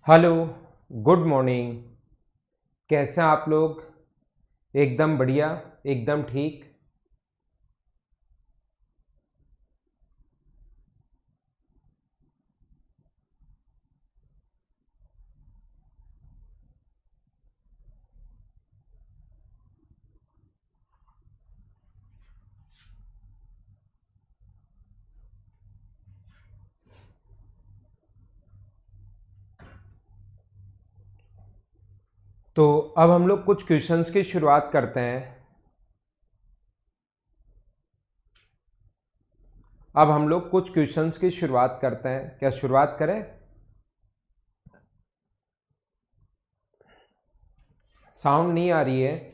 Hello. Good morning. कैसे हैं आप लोग? एकदम बढ़िया, एकदम ठीक। तो अब हम लोग कुछ क्वेश्चंस की शुरुआत करते हैं। अब हम लोग कुछ क्वेश्चंस की शुरुआत करते हैं। क्या शुरुआत करें? साउंड नहीं आ रही है।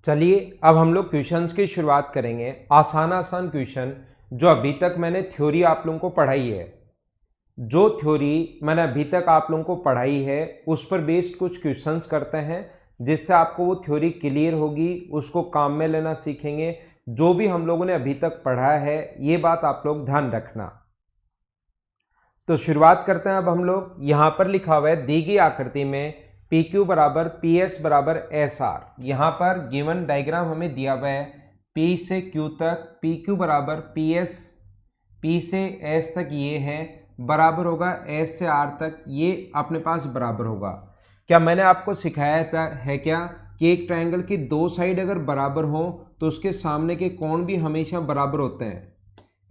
चलिए, अब हम लोग क्वेश्चंस की शुरुआत करेंगे। आसान आसान क्वेश्चन जो अभी तक मैंने थ्योरी आप लोगों को पढ़ाई है। जो थ्योरी मैंने अभी तक आप लोगों को पढ़ाई है उस पर बेस्ड कुछ क्वेश्चंस करते हैं, जिससे आपको वो थ्योरी क्लियर होगी, उसको काम में लेना सीखेंगे। जो भी हम लोगों ने अभी तक पढ़ा है ये बात आप लोग ध्यान रखना। तो शुरुआत करते हैं। अब हम लोग यहां पर लिखा हुआ है दी गई आकृति में पी क्यू बराबर पी एस बराबर एस आर। यहां पर गिवन डायग्राम हमें दिया हुआ है पी से क्यू तक, पी क्यू बराबर पी एस, पी से एस तक ये है, बराबर होगा एस से आर तक, ये अपने पास बराबर होगा। क्या मैंने आपको सिखाया था है क्या कि एक ट्रायंगल की दो साइड अगर बराबर हो तो उसके सामने के कोण भी हमेशा बराबर होते हैं।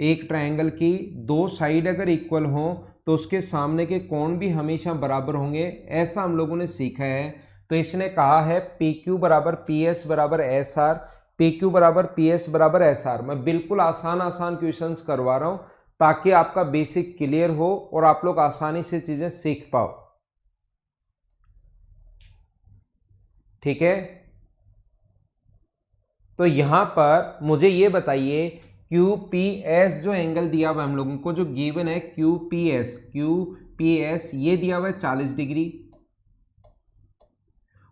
एक ट्रायंगल की दो साइड अगर इक्वल हो तो उसके सामने के कोण भी हमेशा बराबर होंगे, ऐसा हम लोगों ने सीखा है। तो इसने कहा है पी क्यू बराबर पी एस बराबर एस आर, पी क्यू बराबर पी एस बराबर एस आर। मैं बिल्कुल आसान आसान क्वेश्चंस करवा रहा हूं ताकि आपका बेसिक क्लियर हो और आप लोग आसानी से चीजें सीख पाओ। ठीक है, तो यहां पर मुझे ये बताइए क्यू पी एस जो एंगल दिया हुआ है हम लोगों को, जो गिवन है क्यू पी एस ये दिया हुआ है 40 डिग्री,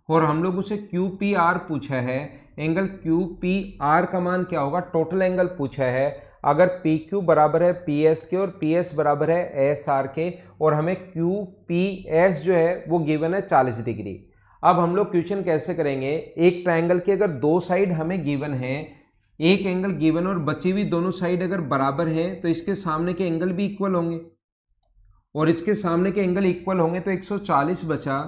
और हम लोग उसे क्यू पी आर पूछा है। एंगल क्यू पी आर का मान क्या होगा? टोटल एंगल पूछा है। अगर पी क्यू बराबर है पी एस के और पी एस बराबर है एस आर के, और हमें क्यू पी एस जो है वो गिवन है 40 डिग्री। अब हम लोग क्वेश्चन कैसे करेंगे? एक ट्रायंगल की अगर दो साइड हमें गिवन है, एक एंगल गिवन और बची हुई दोनों साइड अगर बराबर है तो इसके सामने के एंगल भी इक्वल होंगे, और इसके सामने के एंगल इक्वल होंगे तो 140 बचा,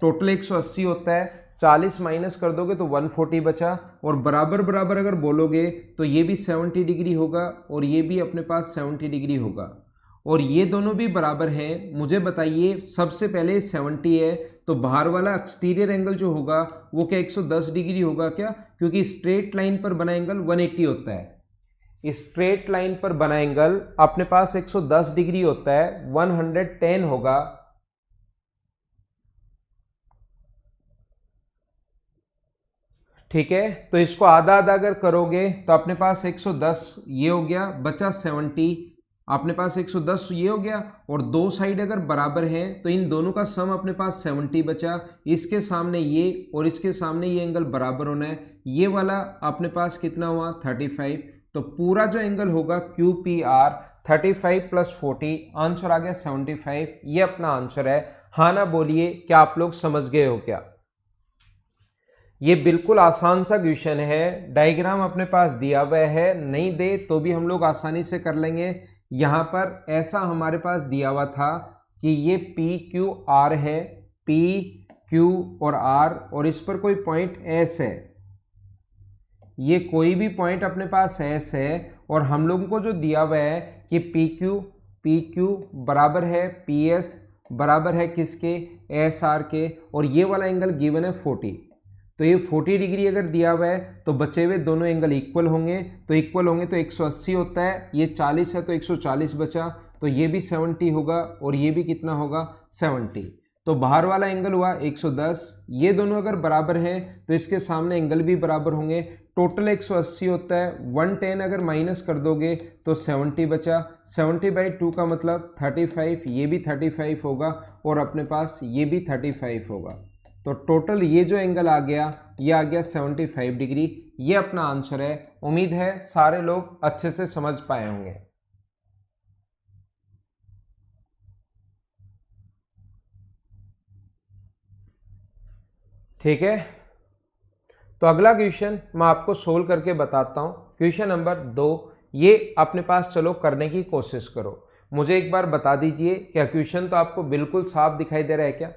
टोटल 180 होता है। 40 माइनस कर दोगे तो 140 बचा, और बराबर बराबर अगर बोलोगे तो ये भी 70 डिग्री होगा और ये भी अपने पास 70 डिग्री होगा, और ये दोनों भी बराबर हैं। मुझे बताइए, सबसे पहले 70 है तो बाहर वाला एक्सटीरियर एंगल जो होगा वो क्या 110 डिग्री होगा क्या? क्योंकि स्ट्रेट लाइन पर बना एंगल 180 होता है। स्ट्रेट लाइन पर बना एंगल अपने पास 110 डिग्री होता है, 110 होगा। ठीक है, तो इसको आधा आधा अगर करोगे तो अपने पास 110 ये हो गया, बचा 70, अपने पास 110 ये हो गया, और दो साइड अगर बराबर हैं तो इन दोनों का सम अपने पास 70 बचा। इसके सामने ये और इसके सामने ये एंगल बराबर होना है, ये वाला अपने पास कितना हुआ 35। तो पूरा जो एंगल होगा Q P R 35 plus 40, answer आ गया 75। ये अपना आंसर है। हाँ ना बोलिए, क्या आप लोग समझ गए हो क्या? ये बिल्कुल आसान सा क्वेश्चन है। डायग्राम अपने पास दिया हुआ है, नहीं दे तो भी हम लोग आसानी से कर लेंगे। यहां पर ऐसा हमारे पास दिया हुआ था कि ये पी क्यू आर है, पी क्यू और आर, और इस पर कोई पॉइंट एस है। ये कोई भी पॉइंट अपने पास एस है, और हम लोगों को जो दिया हुआ है कि पी क्यू बराबर है पी एस बराबर है किसके? एस आर के, और ये वाला एंगल गिवन है 40। तो ये 40 डिग्री अगर दिया हुआ है तो बचे हुए दोनों एंगल इक्वल होंगे, तो इक्वल होंगे तो 180 होता है, ये 40 है तो 140 बचा, तो ये भी 70 होगा और ये भी कितना होगा 70। तो बाहर वाला एंगल हुआ 110, ये दोनों अगर बराबर हैं तो इसके सामने एंगल भी बराबर होंगे। टोटल 180 होता है, 110 अगर माइनस कर दोगे तो 70 बचा। 70/2 का मतलब 35, ये भी 35 होगा और अपने पास ये भी 35 होगा। तो टोटल ये जो एंगल आ गया ये आ गया 75 डिग्री। ये अपना आंसर है। उम्मीद है सारे लोग अच्छे से समझ पाए होंगे। ठीक है, तो अगला क्वेश्चन मैं आपको सोल्व करके बताता हूं। क्वेश्चन नंबर 2, ये अपने पास चलो करने की कोशिश करो। मुझे एक बार बता दीजिए, क्या क्वेश्चन तो आपको बिल्कुल साफ दिखाई दे रहा है क्या?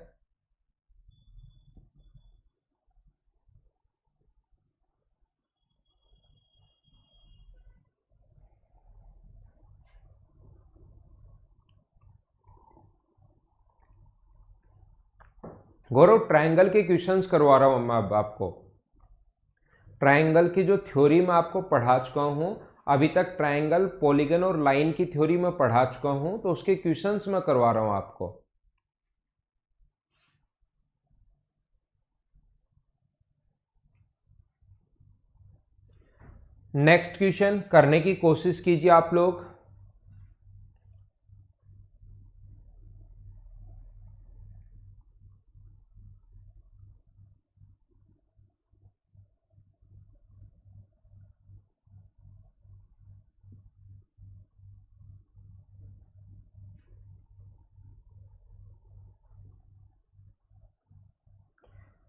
गौरव, ट्रायंगल के क्वेश्चंस करवा रहा हूं मैं अब आपको। ट्रायंगल की जो थ्योरी मैं आपको पढ़ा चुका हूं, अभी तक ट्रायंगल, पॉलीगन और लाइन की थ्योरी मैं पढ़ा चुका हूं, तो उसके क्वेश्चंस मैं करवा रहा हूं आपको। नेक्स्ट क्वेश्चन करने की कोशिश कीजिए आप लोग।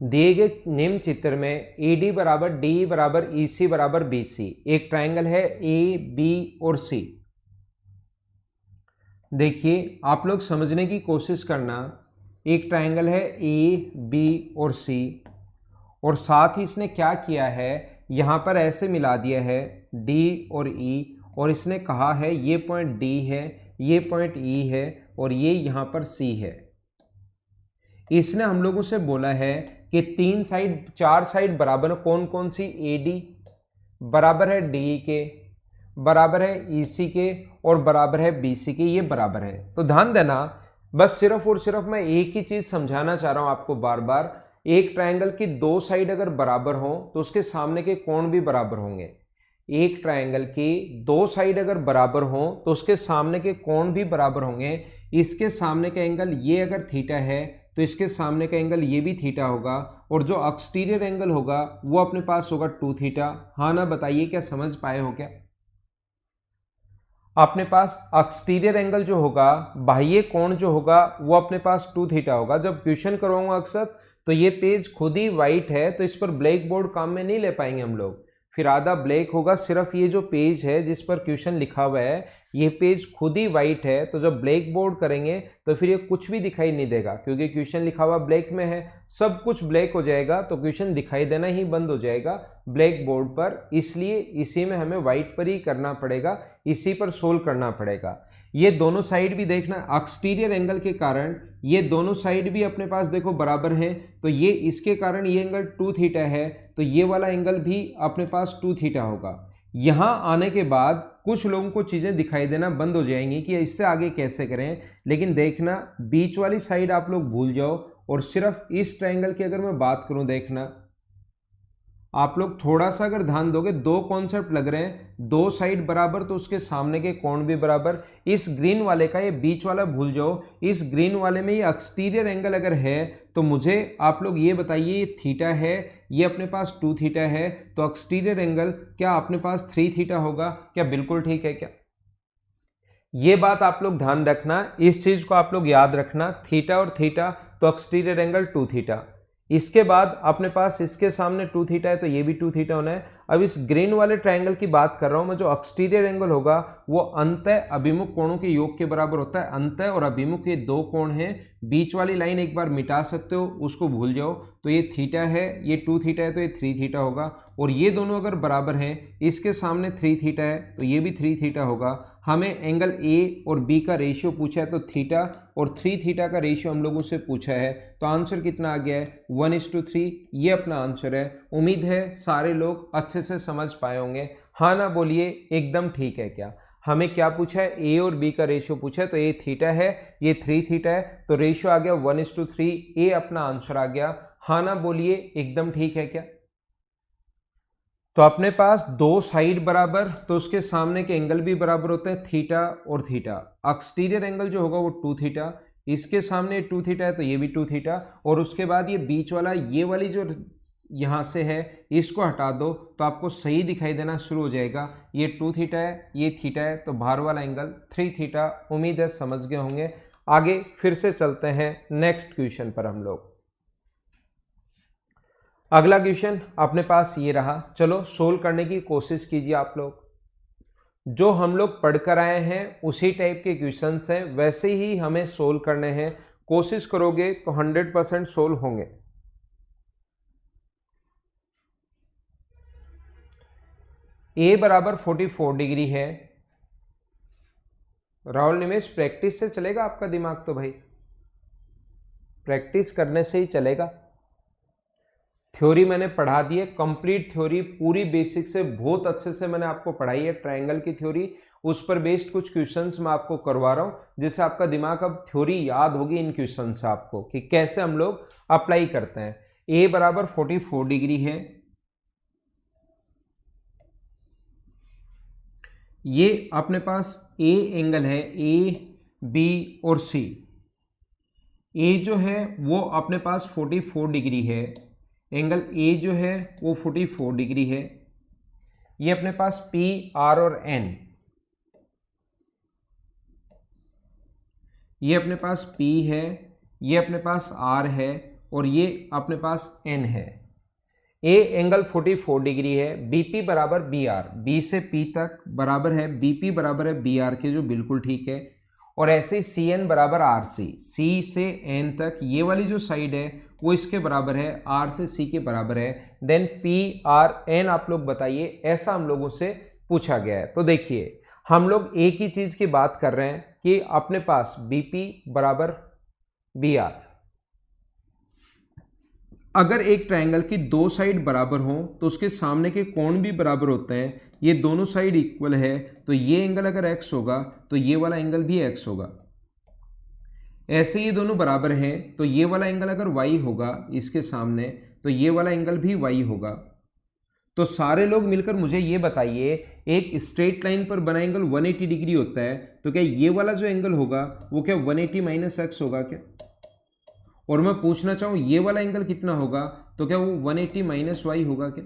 दिए गए निम्न चित्र में AD बराबर DE बराबर EC बराबर BC एक ट्रायंगल है AB और C। देखिए आप लोग समझने की कोशिश करना, एक ट्रायंगल है AB और C और साथ ही इसने क्या किया है, यहाँ पर ऐसे मिला दिया है D और E और इसने कहा है ये पॉइंट D है, ये पॉइंट E है और ये यहाँ पर C है। इसने हम लोगों से बोला है कि तीन साइड, चार साइड बराबर, कौन कौन सी? AD बराबर है DE के, बराबर है EC के और बराबर है BC के, ये बराबर है। तो ध्यान देना, बस सिर्फ और सिर्फ मैं एक ही चीज समझाना चाह रहा हूं आपको बार बार। एक ट्रायंगल की दो साइड अगर बराबर हो तो उसके सामने के कोण भी बराबर होंगे। एक ट्रायंगल की दो साइड अगर बराबर हो तो उसके सामने के कोण भी बराबर होंगे। इसके सामने का एंगल ये अगर थीटा है तो इसके सामने का एंगल ये भी थीटा होगा और जो एक्सटीरियर एंगल होगा वो अपने पास होगा 2 थीटा। हाँ ना, बताइए क्या समझ पाए हो क्या? अपने पास एक्सटीरियर एंगल जो होगा, बाह्य कोण जो होगा, वो अपने पास 2 थीटा होगा। जब क्वेश्चन करवाऊंगा अक्सर तो ये पेज खुद ही वाइट है, तो इस पर ब्लैक बोर्ड काम में नहीं ले पाएंगे हम लोग, फिर आधा ब्लैक होगा। सिर्फ ये जो पेज है जिस पर क्वेश्चन लिखा हुआ है, ये पेज खुद ही वाइट है, तो जब ब्लैक बोर्ड करेंगे तो फिर ये कुछ भी दिखाई नहीं देगा, क्योंकि क्वेश्चन लिखा हुआ ब्लैक में है, सब कुछ ब्लैक हो जाएगा, तो क्वेश्चन दिखाई देना ही बंद हो जाएगा ब्लैक बोर्ड पर। इसलिए इसी में हमें व्हाइट पर ही करना पड़ेगा, इसी पर सोल्व करना पड़ेगा। ये दोनों साइड भी देखना, एक्सटीरियर एंगल के कारण ये दोनों साइड भी अपने पास देखो बराबर है, तो ये इसके कारण ये एंगल 2 थीटा है, तो ये वाला एंगल भी अपने पास 2 थीटा होगा। यहां आने के बाद कुछ लोगों को चीजें दिखाई देना बंद हो जाएंगी कि इससे आगे कैसे करें, लेकिन देखना बीच वाली साइड आप लोग भूल जाओ और सिर्फ इस ट्रायंगल की अगर मैं बात करूं, देखना आप लोग थोड़ा सा अगर ध्यान दोगे, दो कॉन्सेप्ट लग रहे हैं, दो साइड बराबर तो उसके सामने के कोण भी बराबर। इस ग्रीन वाले का ये बीच वाला भूल जाओ, इस ग्रीन वाले में ये एक्सटीरियर एंगल अगर है तो मुझे आप लोग ये बताइए, ये थीटा है, ये अपने पास 2 थीटा है, तो एक्सटीरियर एंगल क्या अपने पास 3 थीटा होगा क्या? बिल्कुल ठीक है क्या? ये बात आप लोग ध्यान रखना, इस चीज को आप लोग याद रखना, थीटा और थीटा तो एक्सटीरियर एंगल 2 थीटा। इसके बाद अपने पास इसके सामने 2 थीटा है तो ये भी 2 थीटा होना है। अब इस ग्रीन वाले ट्रायंगल की बात कर रहा हूं मैं, जो एक्सटीरियर एंगल होगा वो अंतः अभिमुख कोणों के योग के बराबर होता है। अंतः और अभिमुख ये दो कोण हैं, बीच वाली लाइन एक बार मिटा सकते हो, उसको भूल जाओ। तो ये थीटा है, ये 2 थीटा है तो ये 3 थीटा होगा, और ये दोनों अगर बराबर हैं, इसके सामने 3 थीटा है तो ये भी 3 थीटा होगा। हमें एंगल ए और बी का रेशियो पूछा है, तो थीटा और 3 थीटा का रेशियो हम लोगों से पूछा है, तो आंसर कितना आ गया है? 1:3। ये अपना आंसर है। उम्मीद है सारे लोग अच्छे से समझ पाए होंगे। हाँ ना बोलिए, एकदम ठीक है क्या? हमें क्या पूछा है, ए और बी का रेशियो पूछा है, तो ए थीटा है, ये 3 थीटा है, तो रेशियो आ गया 1:3, ए अपना आंसर आ गया। हाँ ना बोलिए, एकदम ठीक है क्या? तो अपने पास दो साइड बराबर, तो उसके सामने के एंगल भी बराबर होते हैं, थीटा और थीटा। एक्सटीरियर एंगल जो होगा वो 2 थीटा, इसके सामने 2 थीटा है तो ये भी 2 थीटा, और उसके बाद ये बीच वाला, ये वाली जो यहाँ से है, इसको हटा दो तो आपको सही दिखाई देना शुरू हो जाएगा। ये 2 थीटा है, ये थीटा है, तो बाहर वाला एंगल 3 थीटा। उम्मीद है समझ गए होंगे। आगे फिर से चलते हैं नेक्स्ट क्वेश्चन पर हम लोग। अगला क्वेश्चन अपने पास ये रहा, चलो सोल्व करने की कोशिश कीजिए आप लोग। जो हम लोग पढ़कर आए हैं उसी टाइप के क्वेश्चंस हैं, वैसे ही हमें सोल्व करने हैं। कोशिश करोगे तो 100% सोल्व होंगे। ए बराबर 44 डिग्री है। राहुल निमेश, प्रैक्टिस से चलेगा आपका दिमाग? तो भाई प्रैक्टिस करने से ही चलेगा। थ्योरी मैंने पढ़ा दी है, कंप्लीट थ्योरी पूरी बेसिक से बहुत अच्छे से मैंने आपको पढ़ाई है। ट्रायंगल की थ्योरी, उस पर बेस्ड कुछ क्वेश्चंस मैं आपको करवा रहा हूं, जिससे आपका दिमाग अब थ्योरी याद होगी इन क्वेश्चन से आपको कि कैसे हम लोग अप्लाई करते हैं। ए बराबर 44 डिग्री है। ये अपने पास ए एंगल है, ए बी और सी। ए जो है वो अपने पास 44 डिग्री है, एंगल ए जो है वो 44 डिग्री है। ये अपने पास पी, आर और एन, ये अपने पास पी है, ये अपने पास आर है और ये अपने पास एन है। ए एंगल 44 डिग्री है, बीपी बराबर बी आर, बी से पी तक बराबर है, बीपी बराबर है बी आर के, जो बिल्कुल ठीक है। और ऐसे ही सी एन बराबर आर सी, सी से एन तक ये वाली जो साइड है वो इसके बराबर है, आर से सी के बराबर है। देन पी आर एन आप लोग बताइए, ऐसा हम लोगों से पूछा गया है। तो देखिए हम लोग एक ही चीज की बात कर रहे हैं कि अपने पास बीपी बराबर बी आर। अगर एक ट्रायंगल की दो साइड बराबर हो तो उसके सामने के कोण भी बराबर होते हैं। ये दोनों साइड इक्वल है तो ये एंगल अगर x होगा तो ये वाला एंगल भी x होगा। ऐसे ये दोनों बराबर हैं तो ये वाला एंगल अगर y होगा इसके सामने तो ये वाला एंगल भी y होगा। तो सारे लोग मिलकर मुझे ये बताइए, एक स्ट्रेट लाइन पर बना एंगल 180 डिग्री होता है, तो क्या ये वाला जो एंगल होगा वो क्या 180 माइनस x होगा क्या? और मैं पूछना चाहूं ये वाला एंगल कितना होगा, तो क्या वो 180 माइनस वाई होगा क्या?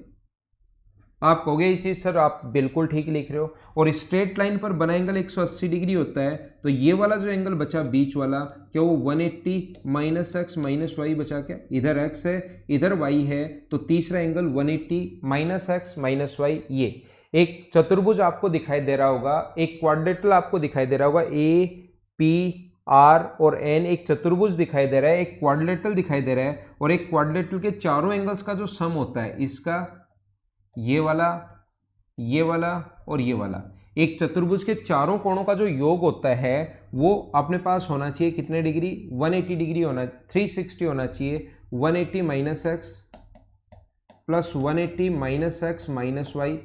आप कहोगे ये चीज सर आप बिल्कुल ठीक लिख रहे हो। और स्ट्रेट लाइन पर बना एंगल 180 डिग्री होता है, तो ये वाला जो एंगल बचा बीच वाला, क्या वो 180 माइनस एक्स माइनस वाई बचा क्या? इधर एक्स है इधर वाई है, तो तीसरा angle 180 minus x minus y. ये एक चतुर्भुज आपको दिखाई दे रहा होगा, एक क्वाड्रेटल आपको दिखाई दे रहा होगा, ए पी आर और एन एक चतुर्भुज दिखाई दे रहा है, एक क्वाड्रिलेटरल दिखाई दे रहा है। और एक क्वाड्रिलेटरल के चारों एंगल्स का जो सम होता है, इसका ये वाला और ये वाला, एक चतुर्भुज के चारों कोणों का जो योग होता है वो अपने पास होना चाहिए कितने डिग्री? 180 डिग्री होना, 360 होना चाहिए। 180 minus x plus 180 minus x minus y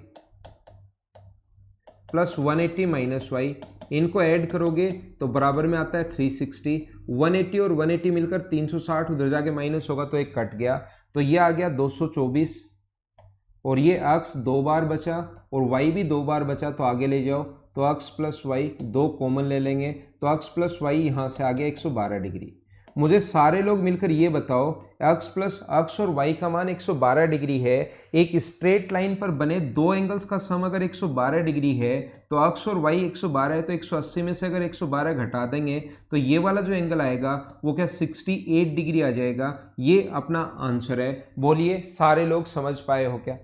plus 180 minus y, इनको ऐड करोगे तो बराबर में आता है 360। 180 और 180 मिलकर 360, उधर जाके माइनस होगा तो एक कट गया, तो ये आ गया 224। और ये अक्स दो बार बचा और वाई भी दो बार बचा, तो आगे ले जाओ, तो अक्स प्लस वाई दो कॉमन ले लेंगे, तो अक्स प्लस वाई यहाँ से आ गया 112 डिग्री। मुझे सारे लोग मिलकर ये बताओ, x प्लस अक्स और y का मान 112 डिग्री है। एक स्ट्रेट लाइन पर बने दो एंगल्स का सम अगर 112 डिग्री है, तो अक्स और y 112 है, तो 180 में से अगर 112 घटा देंगे तो ये वाला जो एंगल आएगा वो क्या 68 डिग्री आ जाएगा। ये अपना आंसर है। बोलिए सारे लोग समझ पाए हो क्या?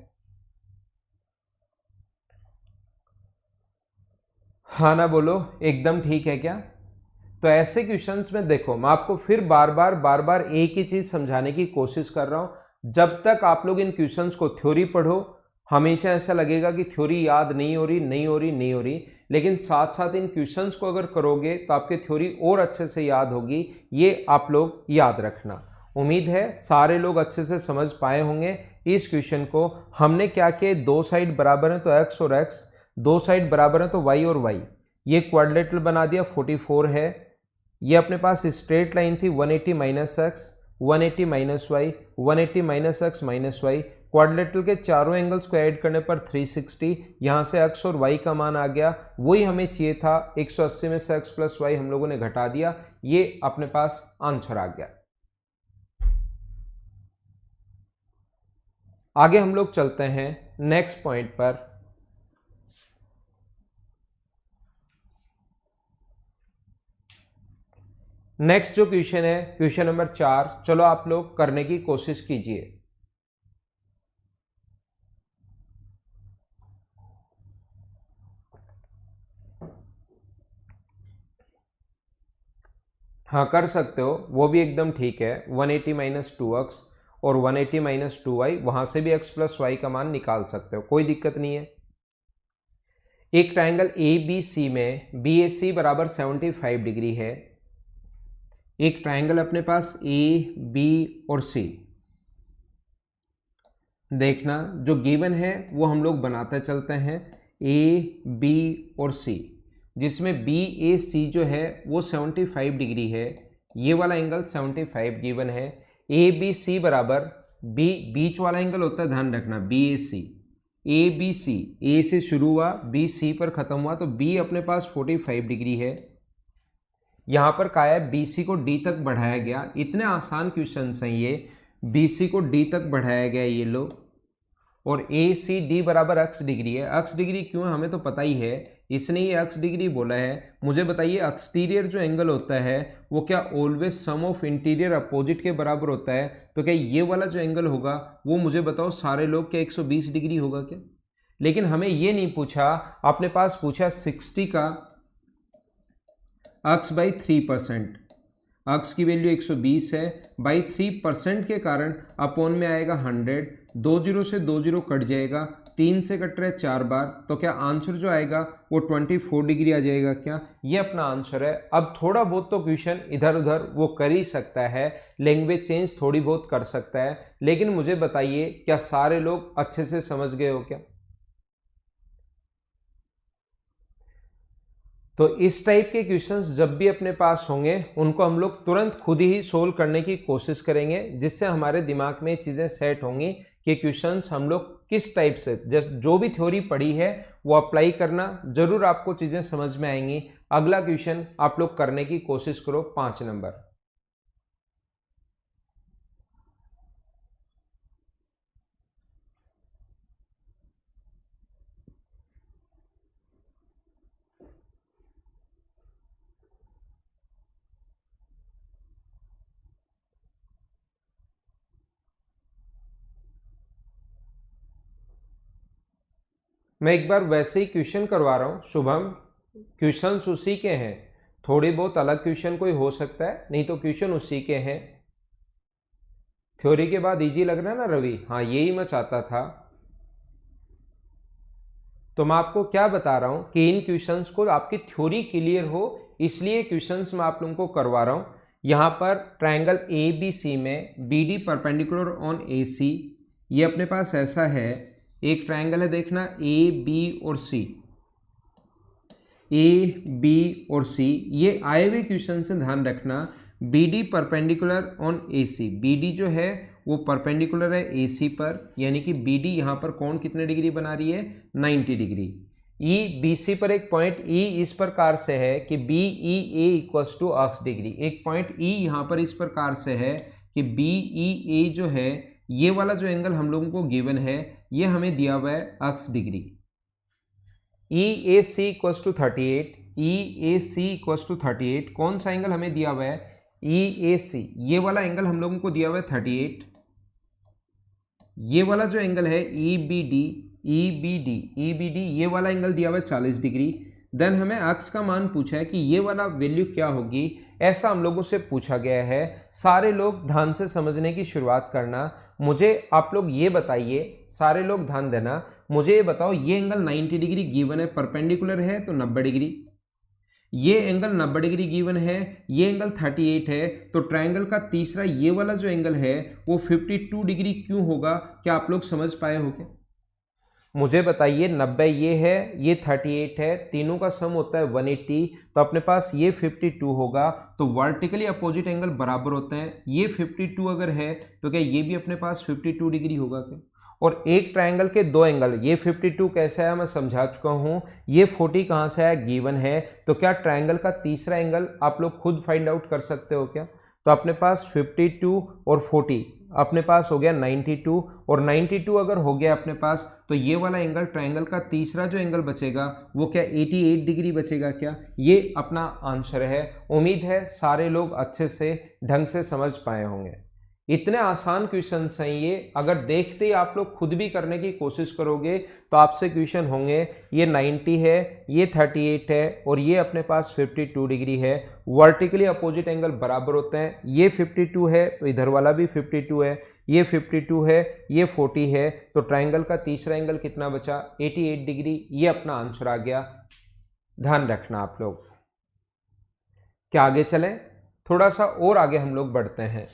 हाँ ना बोलो, एकदम ठीक है क्या? तो ऐसे क्वेश्चंस में देखो, मैं आपको फिर बार बार एक ही चीज समझाने की कोशिश कर रहा हूं। जब तक आप लोग इन क्वेश्चंस को थ्योरी पढ़ो, हमेशा ऐसा लगेगा कि थ्योरी याद नहीं हो रही, लेकिन साथ साथ इन क्वेश्चंस को अगर करोगे तो आपके थ्योरी और अच्छे से याद होगी। ये आप लोग याद रखना। उम्मीद है सारे लोग अच्छे से समझ पाए होंगे इस क्वेश्चन को। हमने क्या किया, दो साइड बराबर है तो एक्स और एक्स, दो साइड बराबर है तो वाई और वाई, ये क्वाड्रिलेटरल बना दिया 44 है। ये अपने पास स्ट्रेट लाइन थी 180 minus x, 180 minus y, 180 minus x minus y. Quadrilateral के चारों एंगल्स को ऐड करने पर 360, यहाँ से एक्स और वाई का मान आ गया, वही हमें चाहिए था। 180 में से एक्स प्लस वाई हम लोगों ने घटा दिया, ये अपने पास आंसर आ गया। आगे हम लोग चलते हैं नेक्स्ट पॉइंट पर। नेक्स्ट जो क्वेश्चन है क्वेश्चन नंबर 4, चलो आप लोग करने की कोशिश कीजिए। हाँ कर सकते हो, वो भी एकदम ठीक है। 180 माइनस 2x और 180 माइनस 2y, वहां से भी x प्लस वाई का मान निकाल सकते हो, कोई दिक्कत नहीं है। एक ट्रायंगल ABC में BAC बराबर 75 डिग्री है। एक ट्रायंगल अपने पास AB और C, देखना जो गिवन है वो हम लोग बनाते चलते हैं। AB और C, जिसमें BAC जो है वो 75 डिग्री है, ये वाला एंगल 75 गिवन है। ABC बराबर B, बीच वाला एंगल होता है, ध्यान रखना, BAC, ABC, A से शुरू हुआ, B C पर खत्म हुआ, तो B अपने पास 45 डिग्री है। यहाँ पर क्या है, BC को D तक बढ़ाया गया। इतने आसान क्वेश्चन हैं ये, BC को D तक बढ़ाया गया ये लो, और ACD बराबर x डिग्री है। x डिग्री क्यों है हमें तो पता ही है, इसने ये x डिग्री बोला है। मुझे बताइए एक्सटीरियर जो एंगल होता है वो क्या always sum of interior opposite के बराबर होता है? तो क्या ये वाला जो एंगल होगा वो मुझे बताओ सारे लोग क्या 120 डिग्री होगा क्या? लेकिन हमें ये नहीं पूछा, अपने पास पूछा 60 का x बाई 3%, x की वैल्यू 120 है, बाई 3% के कारण अपोन में आएगा 100, 2 जीरो से 2 जीरो कट जाएगा, 3 से कट रहा है 4 बार, तो क्या आंसर जो आएगा वो 24 डिग्री आ जाएगा क्या? ये अपना आंसर है। अब थोड़ा बहुत तो क्वेश्चन इधर उधर वो कर ही सकता है, लैंग्वेज चेंज थोड़ी बहुत कर सकता है, लेकिन मुझे बताइए क्या सारे लोग अच्छे से समझ गए हो क्या? तो इस टाइप के क्वेश्चंस जब भी अपने पास होंगे उनको हम लोग तुरंत खुद ही सोल्व करने की कोशिश करेंगे, जिससे हमारे दिमाग में चीज़ें सेट होंगी कि क्वेश्चंस हम लोग किस टाइप से, जो भी थ्योरी पढ़ी है वो अप्लाई करना, जरूर आपको चीज़ें समझ में आएंगी। अगला क्वेश्चन आप लोग करने की कोशिश करो, 5 नंबर। मैं एक बार वैसे ही क्वेश्चन करवा रहा हूँ शुभम, क्वेश्चन उसी के हैं, थोड़ी बहुत अलग क्वेश्चन कोई हो सकता है, नहीं तो क्वेश्चन उसी के हैं। थ्योरी के बाद इजी लग रहा है ना रवि? हाँ यही मैं चाहता था। तो मैं आपको क्या बता रहा हूं कि इन क्वेश्चंस को आपकी थ्योरी क्लियर हो, इसलिए क्वेश्चंस मैं आप लोगों को करवा रहा हूं। यहां पर ट्रायंगल ABC में BD परपेंडिकुलर ऑन AC, ये अपने पास ऐसा है, एक ट्रायंगल है, देखना AB और C, AB और C, ये आए हुए क्वेश्चन से ध्यान रखना। BD perpendicular on AC, BD जो है वो परपेंडिकुलर है AC पर, यानी कि BD यहाँ पर कौन कितने डिग्री बना रही है, 90 डिग्री। BC पर एक पॉइंट E इस प्रकार से है कि BEA इक्वल्स टू x डिग्री। एक पॉइंट E यहाँ पर इस प्रकार से है कि BEA जो है, ये वाला जो एंगल हम लोगों को गिवन है ये हमें दिया हुआ है x डिग्री। EAC equals to 38, EAC equals to 38, कौन सा एंगल हमें दिया हुआ है, EAC, ये वाला एंगल हम लोगों को दिया हुआ है 38। ये वाला जो एंगल है EBD, ये वाला एंगल दिया हुआ है 40 डिग्री। देन हमें x का मान पूछा है कि ये वाला वैल्यू क्या होगी, ऐसा हम लोगों से पूछा गया है। सारे लोग ध्यान से समझने की शुरुआत करना। मुझे आप लोग ये बताइए, सारे लोग ध्यान देना, मुझे ये बताओ, ये एंगल 90 डिग्री गिवन है, परपेंडिकुलर है तो 90 डिग्री, ये एंगल 90 डिग्री गिवन है, ये एंगल 38 है, तो ट्रायंगल का तीसरा ये वाला जो एंगल है वो 52 डिग्री क्यों होगा? क्या आप लोग समझ पाए हो क्या? मुझे बताइए 90 ये है, ये 38 है, तीनों का सम होता है 180, तो अपने पास ये 52 होगा। तो वर्टिकली अपोजिट एंगल बराबर होते हैं। ये 52 अगर है तो क्या ये भी अपने पास 52 डिग्री होगा क्या? और एक ट्रायंगल के दो एंगल, ये 52 कैसे आया मैं समझा चुका हूं, ये 40 कहां से आया गिवन है। तो क्या ट्रायंगल का तीसरा एंगल आप लोग खुद फाइंड आउट कर सकते हो क्या? तो अपने पास 52 और 40 अपने पास हो गया 92, और 92 अगर हो गया अपने पास तो ये वाला एंगल ट्रायंगल का तीसरा जो एंगल बचेगा वो क्या 88 डिग्री बचेगा क्या? ये अपना आंसर है। उम्मीद है सारे लोग अच्छे से ढंग से समझ पाए होंगे। इतने आसान क्वेश्चंस हैं ये, अगर देखते ही आप लोग खुद भी करने की कोशिश करोगे तो आपसे क्वेश्चन होंगे ये 90 है, ये 38 है और ये अपने पास 52 डिग्री है। वर्टिकली अपोजिट एंगल बराबर होते हैं। ये 52 है तो इधर वाला भी 52 है, ये 52 है, ये 40 है, तो ट्रायंगल का तीसरा एंगल कितना बचा? 88 डिग्री। ये अपना आंसर आ गया। ध्यान रखना आप लोग। क्या आगे चलें? थोड़ा सा और आगे हम लोग बढ़ते हैं।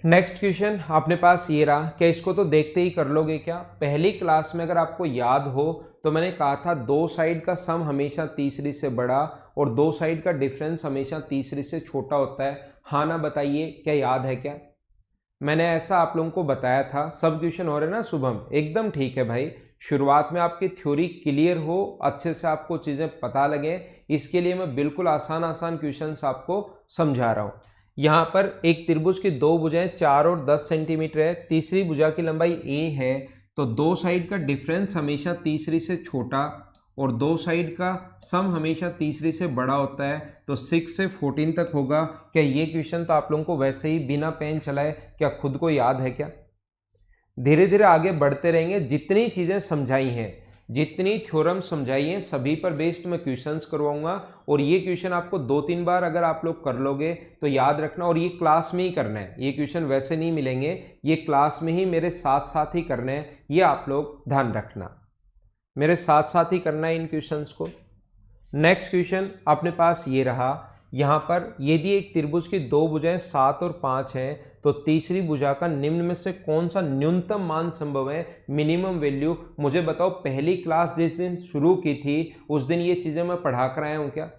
नेक्स्ट क्वेश्चन अपने पास ये रहा। क्या इसको तो देखते ही कर लोगे क्या? पहली क्लास में अगर आपको याद हो तो मैंने कहा था दो साइड का सम हमेशा तीसरी से बड़ा और दो साइड का डिफरेंस हमेशा तीसरी से छोटा होता है। हाँ ना बताइए, क्या याद है क्या? मैंने ऐसा आप लोगों को बताया था। सब क्वेश्चन हो रहे ना शुभम? एकदम ठीक है भाई। शुरुआत में आपकी थ्योरी क्लियर हो, अच्छे से आपको चीज़ें पता लगे, इसके लिए मैं बिल्कुल आसान आसान क्वेश्चंस आपको समझा रहा हूँ। यहाँ पर एक त्रिभुज की दो भुजाएं 4 और 10 सेंटीमीटर है, तीसरी भुजा की लंबाई a है, तो दो साइड का डिफरेंस हमेशा तीसरी से छोटा और दो साइड का सम हमेशा तीसरी से बड़ा होता है, तो 6 से 14 तक होगा। क्या ये क्वेश्चन तो आप लोगों को वैसे ही बिना पेन चलाए क्या खुद को याद है क्या? धीरे धीरे आगे बढ़ते रहेंगे। जितनी चीज़ें समझाई हैं, जितनी थ्योरम समझाई हैं, सभी पर बेस्ड मैं क्वेश्चंस करवाऊंगा। और ये क्वेश्चन आपको 2-3 बार अगर आप लोग कर लोगे तो याद रखना, और ये क्लास में ही करना है। ये क्वेश्चन वैसे नहीं मिलेंगे, ये क्लास में ही मेरे साथ साथ ही करने हैं। ये आप लोग ध्यान रखना, मेरे साथ साथ ही करना है इन क्वेश्चंस को। नेक्स्ट क्वेश्चन अपने पास ये रहा। यहाँ पर यदि एक त्रिभुज की दो भुजाएं 7 और 5 हैं तो तीसरी भुजा का निम्न में से कौन सा न्यूनतम मान संभव है, मिनिमम वैल्यू? मुझे बताओ, पहली क्लास जिस दिन शुरू की थी उस दिन ये चीज़ें मैं पढ़ा कर आया हूँ क्या?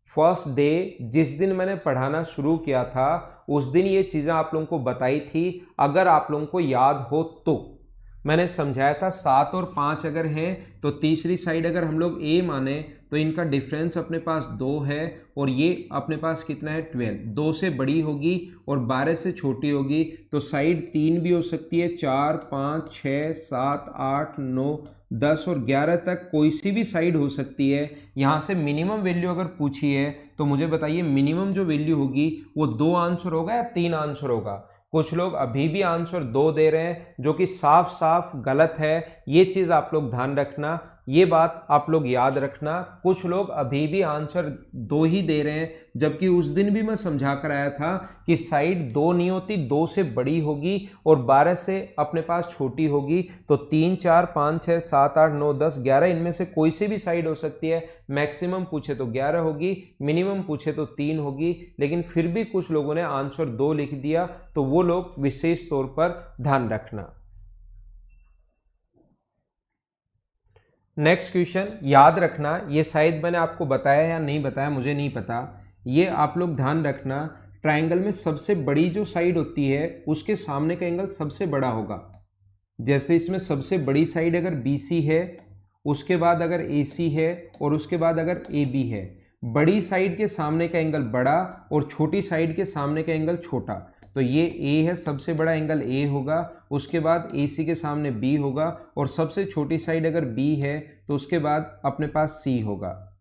फर्स्ट डे जिस दिन मैंने पढ़ाना शुरू किया था उस दिन ये चीज़ें आप लोगों को बताई थी। अगर आप लोगों को याद हो तो मैंने समझाया था 7 और 5 अगर हैं तो तीसरी साइड अगर हम लोग a माने तो इनका डिफरेंस अपने पास 2 है और ये अपने पास कितना है 12। 2 से बड़ी होगी और 12 से छोटी होगी, तो साइड 3 भी हो सकती है, 4, 5, 6, 7, 8, 9, 10 और 11 तक कोई सी भी साइड हो सकती है। यहाँ से मिनिमम वैल्यू अगर पूछी है तो मुझे बताइए मिनिमम जो वैल्यू होगी वो 2 आंसर होगा या 3 आंसर होगा? कुछ लोग अभी भी आंसर 2 दे रहे हैं जो कि साफ साफ गलत है। ये चीज़ आप लोग ध्यान रखना, ये बात आप लोग याद रखना। कुछ लोग अभी भी आंसर 2 ही दे रहे हैं, जबकि उस दिन भी मैं समझा कर आया था कि साइड 2 नहीं होती, 2 से बड़ी होगी और 12 से अपने पास छोटी होगी। तो 3, 4, 5, 6, 7, 8, 9, 10, 11 इनमें से कोई सी भी साइड हो सकती है। मैक्सिमम पूछे तो 11 होगी, मिनिमम पूछे तो 3 होगी, लेकिन फिर भी कुछ लोगों ने आंसर 2 लिख दिया, तो वो लोग विशेष तौर पर ध्यान रखना। नेक्स्ट क्वेश्चन याद रखना, ये शायद मैंने आपको बताया या नहीं बताया मुझे नहीं पता, ये आप लोग ध्यान रखना। ट्रायंगल में सबसे बड़ी जो साइड होती है उसके सामने का एंगल सबसे बड़ा होगा। जैसे इसमें सबसे बड़ी साइड अगर BC है, उसके बाद अगर AC है और उसके बाद अगर AB है, बड़ी साइड के सामने का एंगल बड़ा और छोटी साइड के सामने का एंगल छोटा। तो ये A है, सबसे बड़ा एंगल A होगा, उसके बाद AC के सामने B होगा और सबसे छोटी साइड अगर B है तो उसके बाद अपने पास C होगा।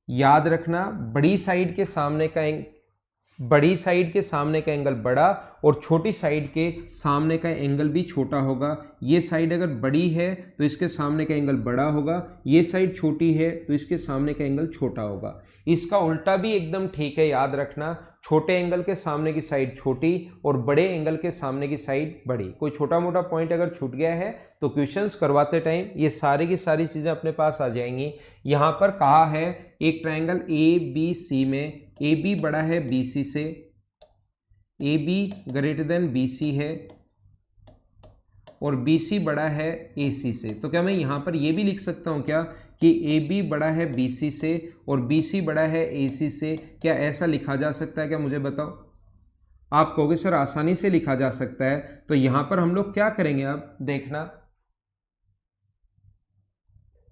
याद रखना, बड़ी साइड के सामने का एंगल बड़ा और छोटी साइड के सामने का एंगल भी छोटा होगा। ये साइड अगर बड़ी है तो इसके सामने का एंगल बड़ा होगा, ये साइड छोटी है तो इसके सामने का एंगल छोटा होगा। इसका उल्टा भी एकदम ठीक है, याद रखना, छोटे एंगल के सामने की साइड छोटी और बड़े एंगल के सामने की साइड बड़ी। कोई छोटा मोटा पॉइंट अगर छूट गया है तो क्वेश्चंस करवाते टाइम ये सारी की सारी चीज़ें अपने पास आ जाएंगी। यहाँ पर कहा है एक ट्रायंगल ABC में AB बड़ा है BC से, A B greater than B C है और बी सी बड़ा है ए सी से, तो क्या मैं यहाँ पर ये भी लिख सकता हूँ क्या कि ए बी बड़ा है बी सी से और बी सी बड़ा है ए सी से? क्या ऐसा लिखा जा सकता है क्या, मुझे बताओ? आप कहोगे सर आसानी से लिखा जा सकता है, तो यहाँ पर हम लोग क्या करेंगे अब देखना।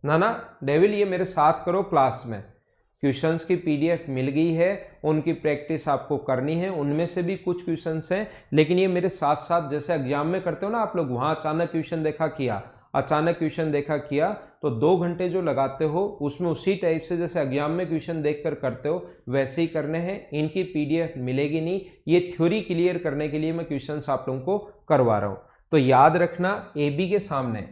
ना डेविल, ये मेरे साथ करो क्लास में। क्वेश्चंस की पीडीएफ मिल गई है, उनकी प्रैक्टिस आपको करनी है। उनमें से भी कुछ क्वेश्चंस हैं, लेकिन ये मेरे साथ साथ जैसे एग्जाम में करते हो ना आप लोग, वहां अचानक क्वेश्चन देखा किया, तो 2 घंटे जो लगाते हो उसमें उसी टाइप से जैसे एग्जाम में क्वेश्चन देखकर करते हो वैसे ही करने हैं। इनकी पीडीएफ मिलेगी नहीं, ये थ्योरी क्लियर करने के लिए मैं क्वेश्चंस आप लोगों को करवा रहा हूं। तो याद रखना, ए बी के सामने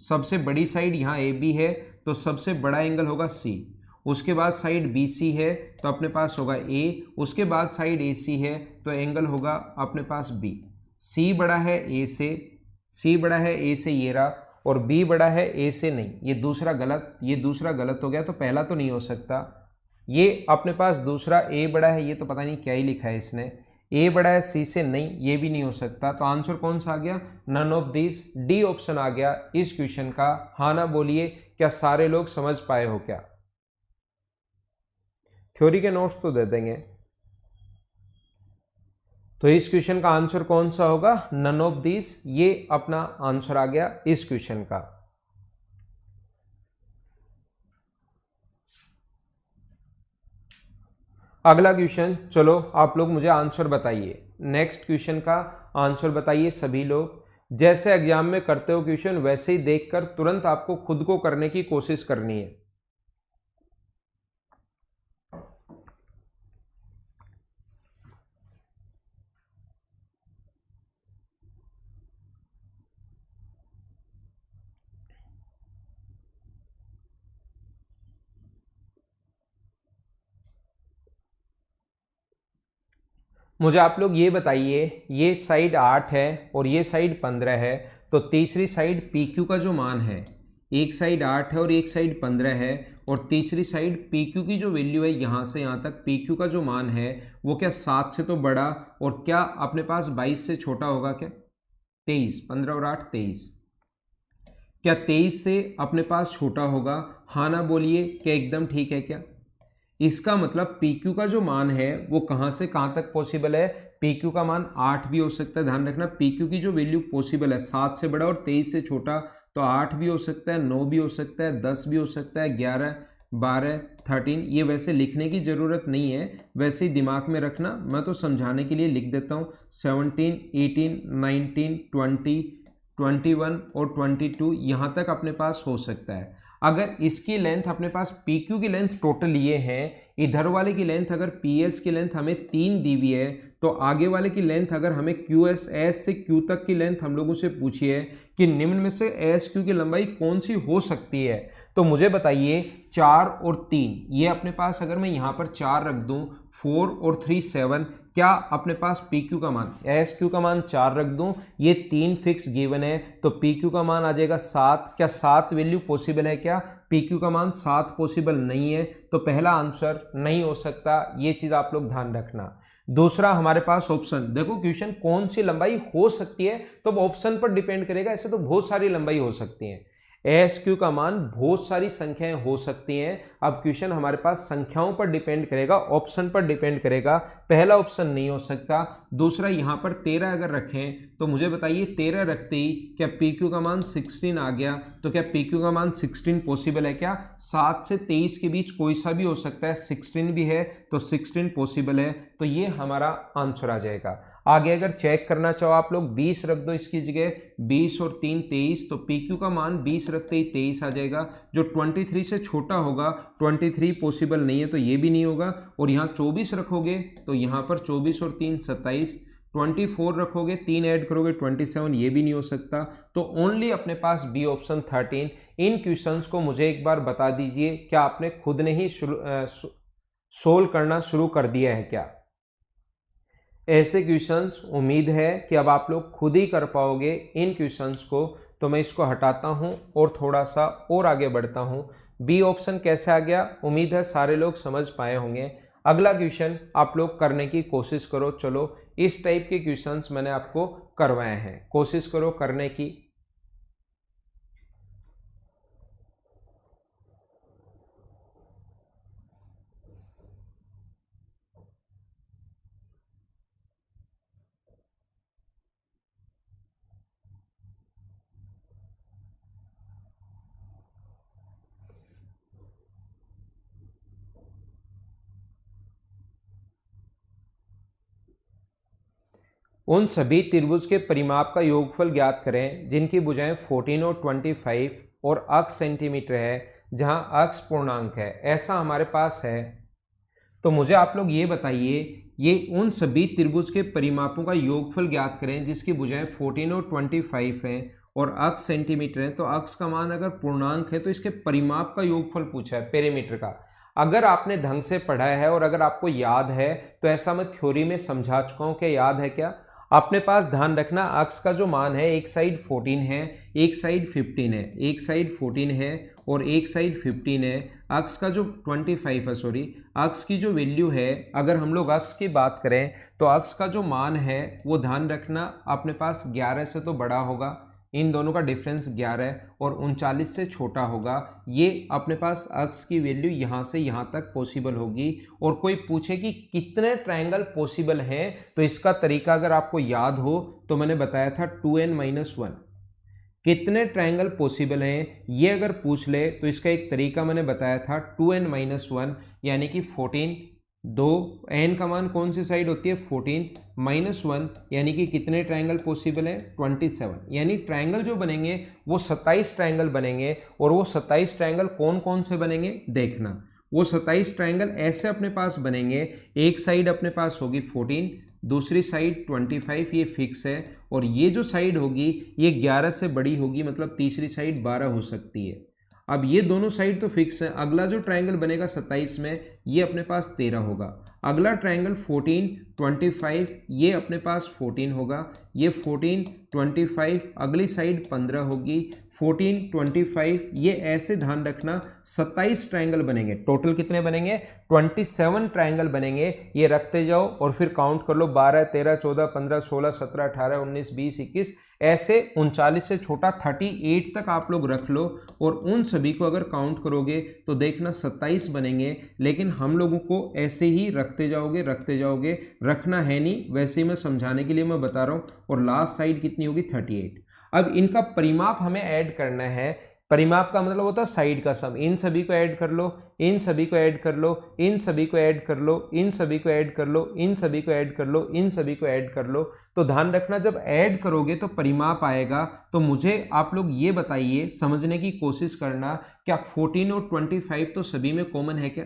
सबसे बड़ी साइड यहाँ ए बी है, तो सबसे बड़ा एंगल होगा सी। उसके बाद साइड बी सी है तो अपने पास होगा ए। उसके बाद साइड ए सी है तो एंगल होगा अपने पास बी। सी बड़ा है ए से, ये रहा, और बी बड़ा है ए से नहीं, ये दूसरा गलत हो गया, तो पहला तो नहीं हो सकता। ये अपने पास दूसरा ए बड़ा है, ये तो पता नहीं क्या ही लिखा है इसने। ए बड़ा है सी से नहीं, ये भी नहीं हो सकता। तो आंसर कौन सा आ गया? None of this, D option आ गया इस क्वेश्चन का। हाँ ना बोलिए, क्या सारे लोग समझ पाए हो क्या? थ्योरी के नोट्स तो दे देंगे। तो इस क्वेश्चन का आंसर कौन सा होगा? नन ऑफ दिस, ये अपना आंसर आ गया इस क्वेश्चन का। अगला क्वेश्चन, चलो आप लोग मुझे आंसर बताइए। नेक्स्ट क्वेश्चन का आंसर बताइए सभी लोग। जैसे एग्जाम में करते हो क्वेश्चन वैसे ही देखकर तुरंत आपको खुद को करने की कोशिश करनी है। मुझे आप लोग ये बताइए, ये साइड 8 है और ये साइड 15 है, तो तीसरी साइड पी क्यू का जो मान है, एक साइड 8 है और एक साइड 15 है, और तीसरी साइड पी क्यू की जो वैल्यू है यहाँ से यहाँ तक पी क्यू का जो मान है वो क्या 7 से तो बड़ा और क्या अपने पास 22 से छोटा होगा क्या? 23, 15 और 8 23, क्या 23 से अपने पास छोटा होगा? हाँ ना बोलिए, क्या एकदम ठीक है क्या? इसका मतलब PQ का जो मान है वो कहां से कहां तक पॉसिबल है? PQ का मान 8 भी हो सकता है, ध्यान रखना। PQ की जो वैल्यू पॉसिबल है 7 से बड़ा और 23 से छोटा, तो 8 भी हो सकता है, 9 भी हो सकता है, 10 भी हो सकता है, 11, 12, 13। ये वैसे लिखने की जरूरत नहीं है, वैसे ही दिमाग में रखना, मैं तो समझाने के लिए लिख देता हूँ। 17, 18, 19, 20, 21 और 22 यहाँ तक अपने पास हो सकता है। अगर इसकी लेंथ अपने पास PQ की लेंथ टोटल ये है, इधर वाले की लेंथ अगर PS की लेंथ हमें 3 दी हुई है, तो आगे वाले की लेंथ अगर हमें QS, S से Q तक की लेंथ हम लोगों से पूछी है कि निम्न में से SQ की लंबाई कौन सी हो सकती है, तो मुझे बताइए 4 और 3, ये अपने पास अगर मैं यहाँ पर 4 रख दूँ, 4 और 3 7, क्या अपने पास PQ का मान, SQ का मान 4 रख दूं, ये 3 फिक्स गिवन है, तो PQ का मान आ जाएगा 7। क्या 7 वैल्यू पॉसिबल है क्या? PQ का मान 7 पॉसिबल नहीं है, तो पहला आंसर नहीं हो सकता। ये चीज आप लोग ध्यान रखना। दूसरा हमारे पास ऑप्शन, देखो क्वेश्चन कौन सी लंबाई हो सकती है तो ऑप्शन पर डिपेंड करेगा। ऐसे तो बहुत सारी लंबाई हो सकती है, SQ का मान बहुत सारी संख्याएं हो सकती हैं। अब क्वेश्चन हमारे पास संख्याओं पर डिपेंड करेगा, ऑप्शन पर डिपेंड करेगा। पहला ऑप्शन नहीं हो सकता। दूसरा यहाँ पर 13 अगर रखें तो मुझे बताइए 13 रखते ही क्या PQ का मान 16 आ गया, तो क्या PQ का मान 16 पॉसिबल है क्या? 7 से 23 के बीच कोई सा भी हो सकता है, 16 भी है तो 16 पॉसिबल है, तो ये हमारा आंसर आ जाएगा। आगे अगर चेक करना चाहो आप लोग 20 रख दो इसकी जगह, 20 और 3 23, तो PQ का मान 20 रखते ही 23 आ जाएगा। जो 23 से छोटा होगा, 23 पॉसिबल नहीं है तो ये भी नहीं होगा। और यहाँ 24 रखोगे तो यहाँ पर 24 और 3 27, 24 रखोगे 3 ऐड करोगे 27, ये भी नहीं हो सकता। तो ओनली अपने पास बी ऑप्शन 13। इन क्वेश्चंस को मुझे एक बार बता दीजिए, क्या आपने खुद ने ही सोल्व करना शुरू कर दिया है क्या? ऐसे क्वेश्चंस उम्मीद है कि अब आप लोग खुद ही कर पाओगे इन क्वेश्चंस को। तो मैं इसको हटाता हूं और थोड़ा सा और आगे बढ़ता हूं। बी ऑप्शन कैसे आ गया? उम्मीद है सारे लोग समझ पाए होंगे। अगला क्वेश्चन आप लोग करने की कोशिश करो। चलो इस टाइप के क्वेश्चंस मैंने आपको करवाए हैं, कोशिश करो करने की। उन सभी त्रिभुज के परिमाप का योगफल ज्ञात करें जिनकी भुजाएं 14 और 25 और अक्ष सेंटीमीटर है, जहां अक्ष पूर्णांक है। ऐसा हमारे पास है। तो मुझे आप लोग ये बताइए, ये उन सभी त्रिभुज के परिमापों का योगफल ज्ञात करें जिसकी भुजाएं 14 और 25 हैं और अक्ष सेंटीमीटर है। तो अक्ष का मान अगर पूर्णांक है तो इसके परिमाप का योगफल पूछा है, पेरीमीटर का। अगर आपने ढंग से पढ़ा है और अगर आपको याद है तो ऐसा मैं थ्योरी में समझा चुका हूं कि याद है क्या। अपने पास ध्यान रखना, अक्ष का जो मान है एक साइड 14 है, एक साइड 15 है, एक साइड 14 है और एक साइड 15 है। अक्ष का जो 25 है, सॉरी, अक्ष की जो वैल्यू है, अगर हम लोग अक्ष की बात करें तो अक्ष का जो मान है वो ध्यान रखना अपने पास 11 से तो बड़ा होगा, इन दोनों का डिफरेंस 11 और 39 से छोटा होगा। ये अपने पास अक्ष की वैल्यू यहाँ से यहाँ तक पॉसिबल होगी। और कोई पूछे कि कितने ट्रायंगल पॉसिबल हैं, तो इसका तरीका अगर आपको याद हो तो मैंने बताया था 2n-1 कितने ट्रायंगल पॉसिबल हैं, ये अगर पूछ ले तो इसका एक तरीका मैंने बताया था 2n-1 यानी कि 14। दो एन का मान कौन सी साइड होती है 14 -1 यानी कि कितने ट्रायंगल पॉसिबल है 27। यानी ट्रायंगल जो बनेंगे वो 27 ट्रायंगल बनेंगे। और वो 27 ट्रायंगल कौन कौन से बनेंगे देखना, वो 27 ट्रायंगल ऐसे अपने पास बनेंगे, एक साइड अपने पास होगी 14, दूसरी साइड 25, ये फिक्स है। और ये जो साइड होगी ये 11 से बड़ी होगी, मतलब तीसरी साइड 12 हो सकती है। अब ये दोनों साइड तो फिक्स है। अगला जो ट्रायंगल बनेगा 27 में ये अपने पास 13 होगा। अगला ट्रायंगल 14, 25 ये अपने पास 14 होगा। ये 14, 25 अगली साइड 15 होगी। 14, 25 ये ऐसे ध्यान रखना 27 ट्रायंगल बनेंगे। टोटल कितने बनेंगे 27 ट्रायंगल बनेंगे। ये रखते जाओ और फिर काउंट कर लो 12, 13, 14, 15, 16, 17, 18, 19, 20, 21 ऐसे 39 से छोटा 38 तक आप लोग रख लो। और उन सभी को अगर काउंट करोगे तो देखना 27 बनेंगे। लेकिन हम लोगों को ऐसे ही रखते जाओगे रखना है नहीं, वैसे ही मैं समझाने के लिए मैं बता रहा हूँ। और लास्ट साइड कितनी होगी 38। अब इनका परिमाप हमें ऐड करना है। परिमाप का मतलब होता है साइड का सम। इन सभी को ऐड कर लो, इन सभी को ऐड कर लो, इन सभी को ऐड कर लो, इन सभी को ऐड कर लो, इन सभी को ऐड कर लो, इन सभी को ऐड कर लो। तो ध्यान रखना जब ऐड करोगे तो परिमाप आएगा। तो मुझे आप लोग ये बताइए, समझने की कोशिश करना, क्या 14 और 25 तो सभी में कॉमन है क्या?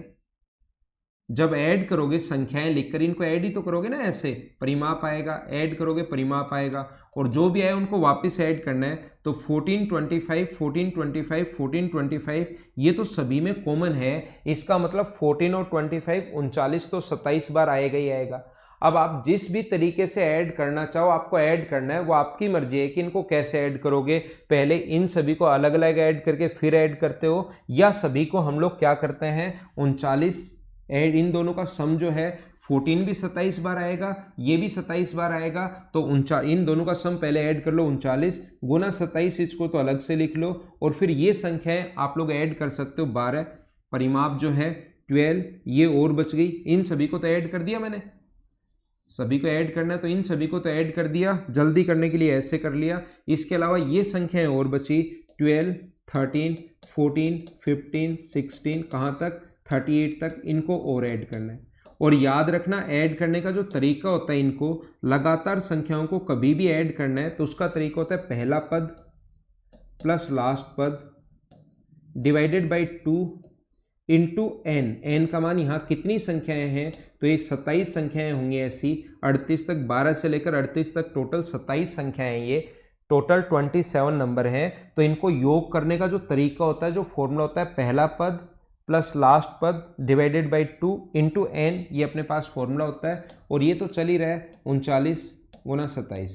जब ऐड करोगे संख्याएं लिखकर इनको ऐड ही तो करोगे ना, ऐसे परिमाप आएगा, ऐड करोगे परिमाप आएगा। और जो भी आए उनको वापस ऐड करना है। तो 14, 25, 14, 25, 14, 25 ये तो सभी में कॉमन है। इसका मतलब 14 और 25 39 तो 27 बार आएगा ही आएगा। अब आप जिस भी तरीके से ऐड करना चाहो आपको ऐड करना है, वो आपकी मर्जी है कि इनको कैसे ऐड करोगे। पहले इन सभी को अलग अलग ऐड करके फिर ऐड करते हो, या सभी को हम लोग क्या करते हैं 39 ऐड, इन दोनों का सम जो है 14 भी 27 बार आएगा, ये भी 27 बार आएगा। तो इन दोनों का सम पहले ऐड कर लो 39 गुना 27, इसको तो अलग से लिख लो। और फिर ये संख्याएं आप लोग ऐड कर सकते हो 12, परिमाप जो है 12, ये और बच गई। इन सभी को तो ऐड कर दिया मैंने, सभी को ऐड करना है तो इन सभी को तो ऐड कर दिया, जल्दी करने के लिए ऐसे कर लिया। इसके अलावा ये संख्याएं और बची 12, 13, 14, 15, 16 कहाँ तक 38 तक, इनको और ऐड करना है। और याद रखना ऐड करने का जो तरीका होता है, इनको लगातार संख्याओं को कभी भी ऐड करना है तो उसका तरीका होता है पहला पद प्लस लास्ट पद divided by 2 into n. N का मान यहाँ कितनी संख्याएं हैं तो ये 27 संख्याएं होंगी ऐसी 38 तक, 12 से लेकर 38 तक टोटल 27 संख्याएं, ये टोटल 27 नंबर हैं। तो इनको योग करने का जो तरीका होता है, जो फॉर्मूला होता है पहला पद प्लस लास्ट पद डिवाइडेड बाई 2 इंटू एन, ये अपने पास फॉर्मूला होता है। और ये तो चल ही रहा है 39 गुना 27।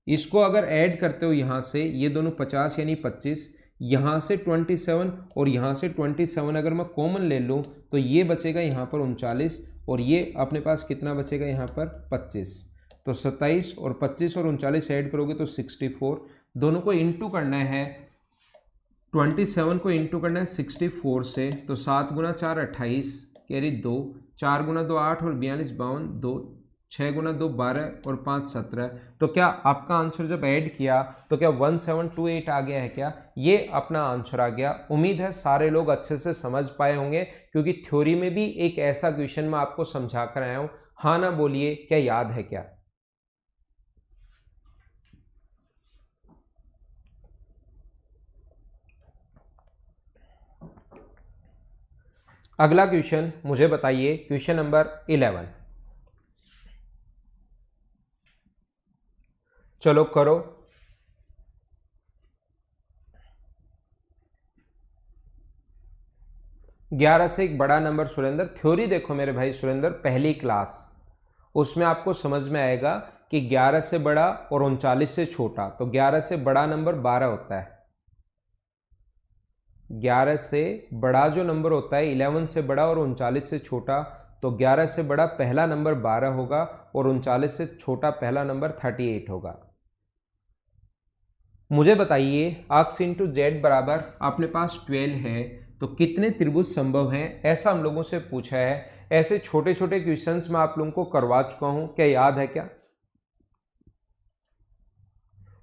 इसको अगर ऐड करते हो यहाँ से, ये दोनों 50 यानी 25, यहाँ से 27 और यहाँ से 27 अगर मैं कॉमन ले लूँ तो ये बचेगा यहाँ पर 39 और ये अपने पास कितना बचेगा यहाँ पर 25। तो 27 और 25 और 39 ऐड करोगे तो 64। दोनों को इंटू करना है, 27 को इंटू करना है 64 से, तो 7 गुना 4 28, कैरी 2, 4 गुना 2 8 और 42 52, 2 6 गुना 2 12 और 5 17। तो क्या आपका आंसर जब ऐड किया तो क्या 1728 आ गया है? क्या ये अपना आंसर आ गया। उम्मीद है सारे लोग अच्छे से समझ पाए होंगे, क्योंकि थ्योरी में भी एक ऐसा क्वेश्चन मैं आपको समझा कर आया हूं। हाँ ना बोलिए, क्या याद है क्या? अगला क्वेश्चन मुझे बताइए, क्वेश्चन नंबर 11। चलो करो। 11 से एक बड़ा नंबर सुरेंद्र। थ्योरी देखो मेरे भाई सुरेंद्र, पहली क्लास, उसमें आपको समझ में आएगा कि 11 से बड़ा और 39 से छोटा। तो 11 से बड़ा नंबर 12 होता है। 11 से बड़ा जो नंबर होता है 11 से बड़ा और 39 से छोटा, तो 11 से बड़ा पहला नंबर 12 होगा और 39 से छोटा पहला नंबर 38 होगा। मुझे बताइए अक्स इंटू जेड बराबर अपने पास 12 है, तो कितने त्रिभुज संभव हैं? ऐसा हम लोगों से पूछा है। ऐसे छोटे छोटे क्वेश्चंस मैं आप लोगों को करवा चुका हूं, क्या याद है क्या?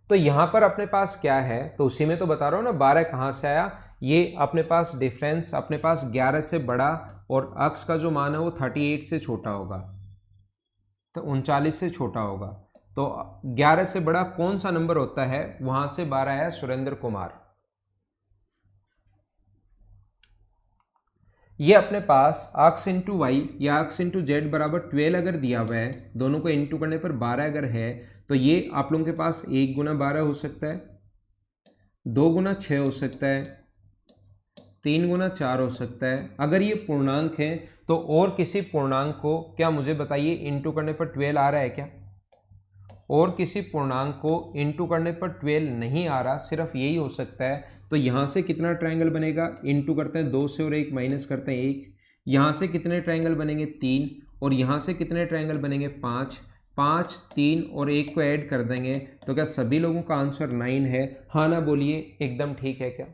तो यहां पर अपने पास क्या है, तो उसी में तो बता रहा हूं ना, 12 कहां से आया? ये अपने पास डिफरेंस अपने पास 11 से बड़ा और अक्स का जो मान है वो 38 से छोटा होगा, तो 39 से छोटा होगा। तो 11 से बड़ा कौन सा नंबर होता है? वहां से 12 आया सुरेंद्र कुमार। ये अपने पास अक्स इंटू वाई या अक्स इंटू जेड बराबर 12 अगर दिया हुआ है, दोनों को इंटू करने पर 12 अगर है, तो ये आप लोगों के पास 1 गुना 12 हो सकता है, 2 गुना 6 हो सकता है, 3 गुना 4 हो सकता है। अगर ये पूर्णांक है तो और किसी पूर्णांक को क्या मुझे बताइए इंटू करने पर 12 आ रहा है क्या? और किसी पूर्णांक को इंटू करने पर 12 नहीं आ रहा, सिर्फ यही हो सकता है। तो यहाँ से कितना ट्रायंगल बनेगा? इंटू करते हैं 2 से और 1 माइनस करते हैं 1। यहाँ से कितने ट्रायंगल बनेंगे? 3। और यहाँ से कितने ट्रायंगल बनेंगे? 5। 5 3 और 1 को ऐड कर देंगे, तो क्या सभी लोगों का आंसर 9 है? हाँ ना बोलिए, एकदम ठीक है क्या?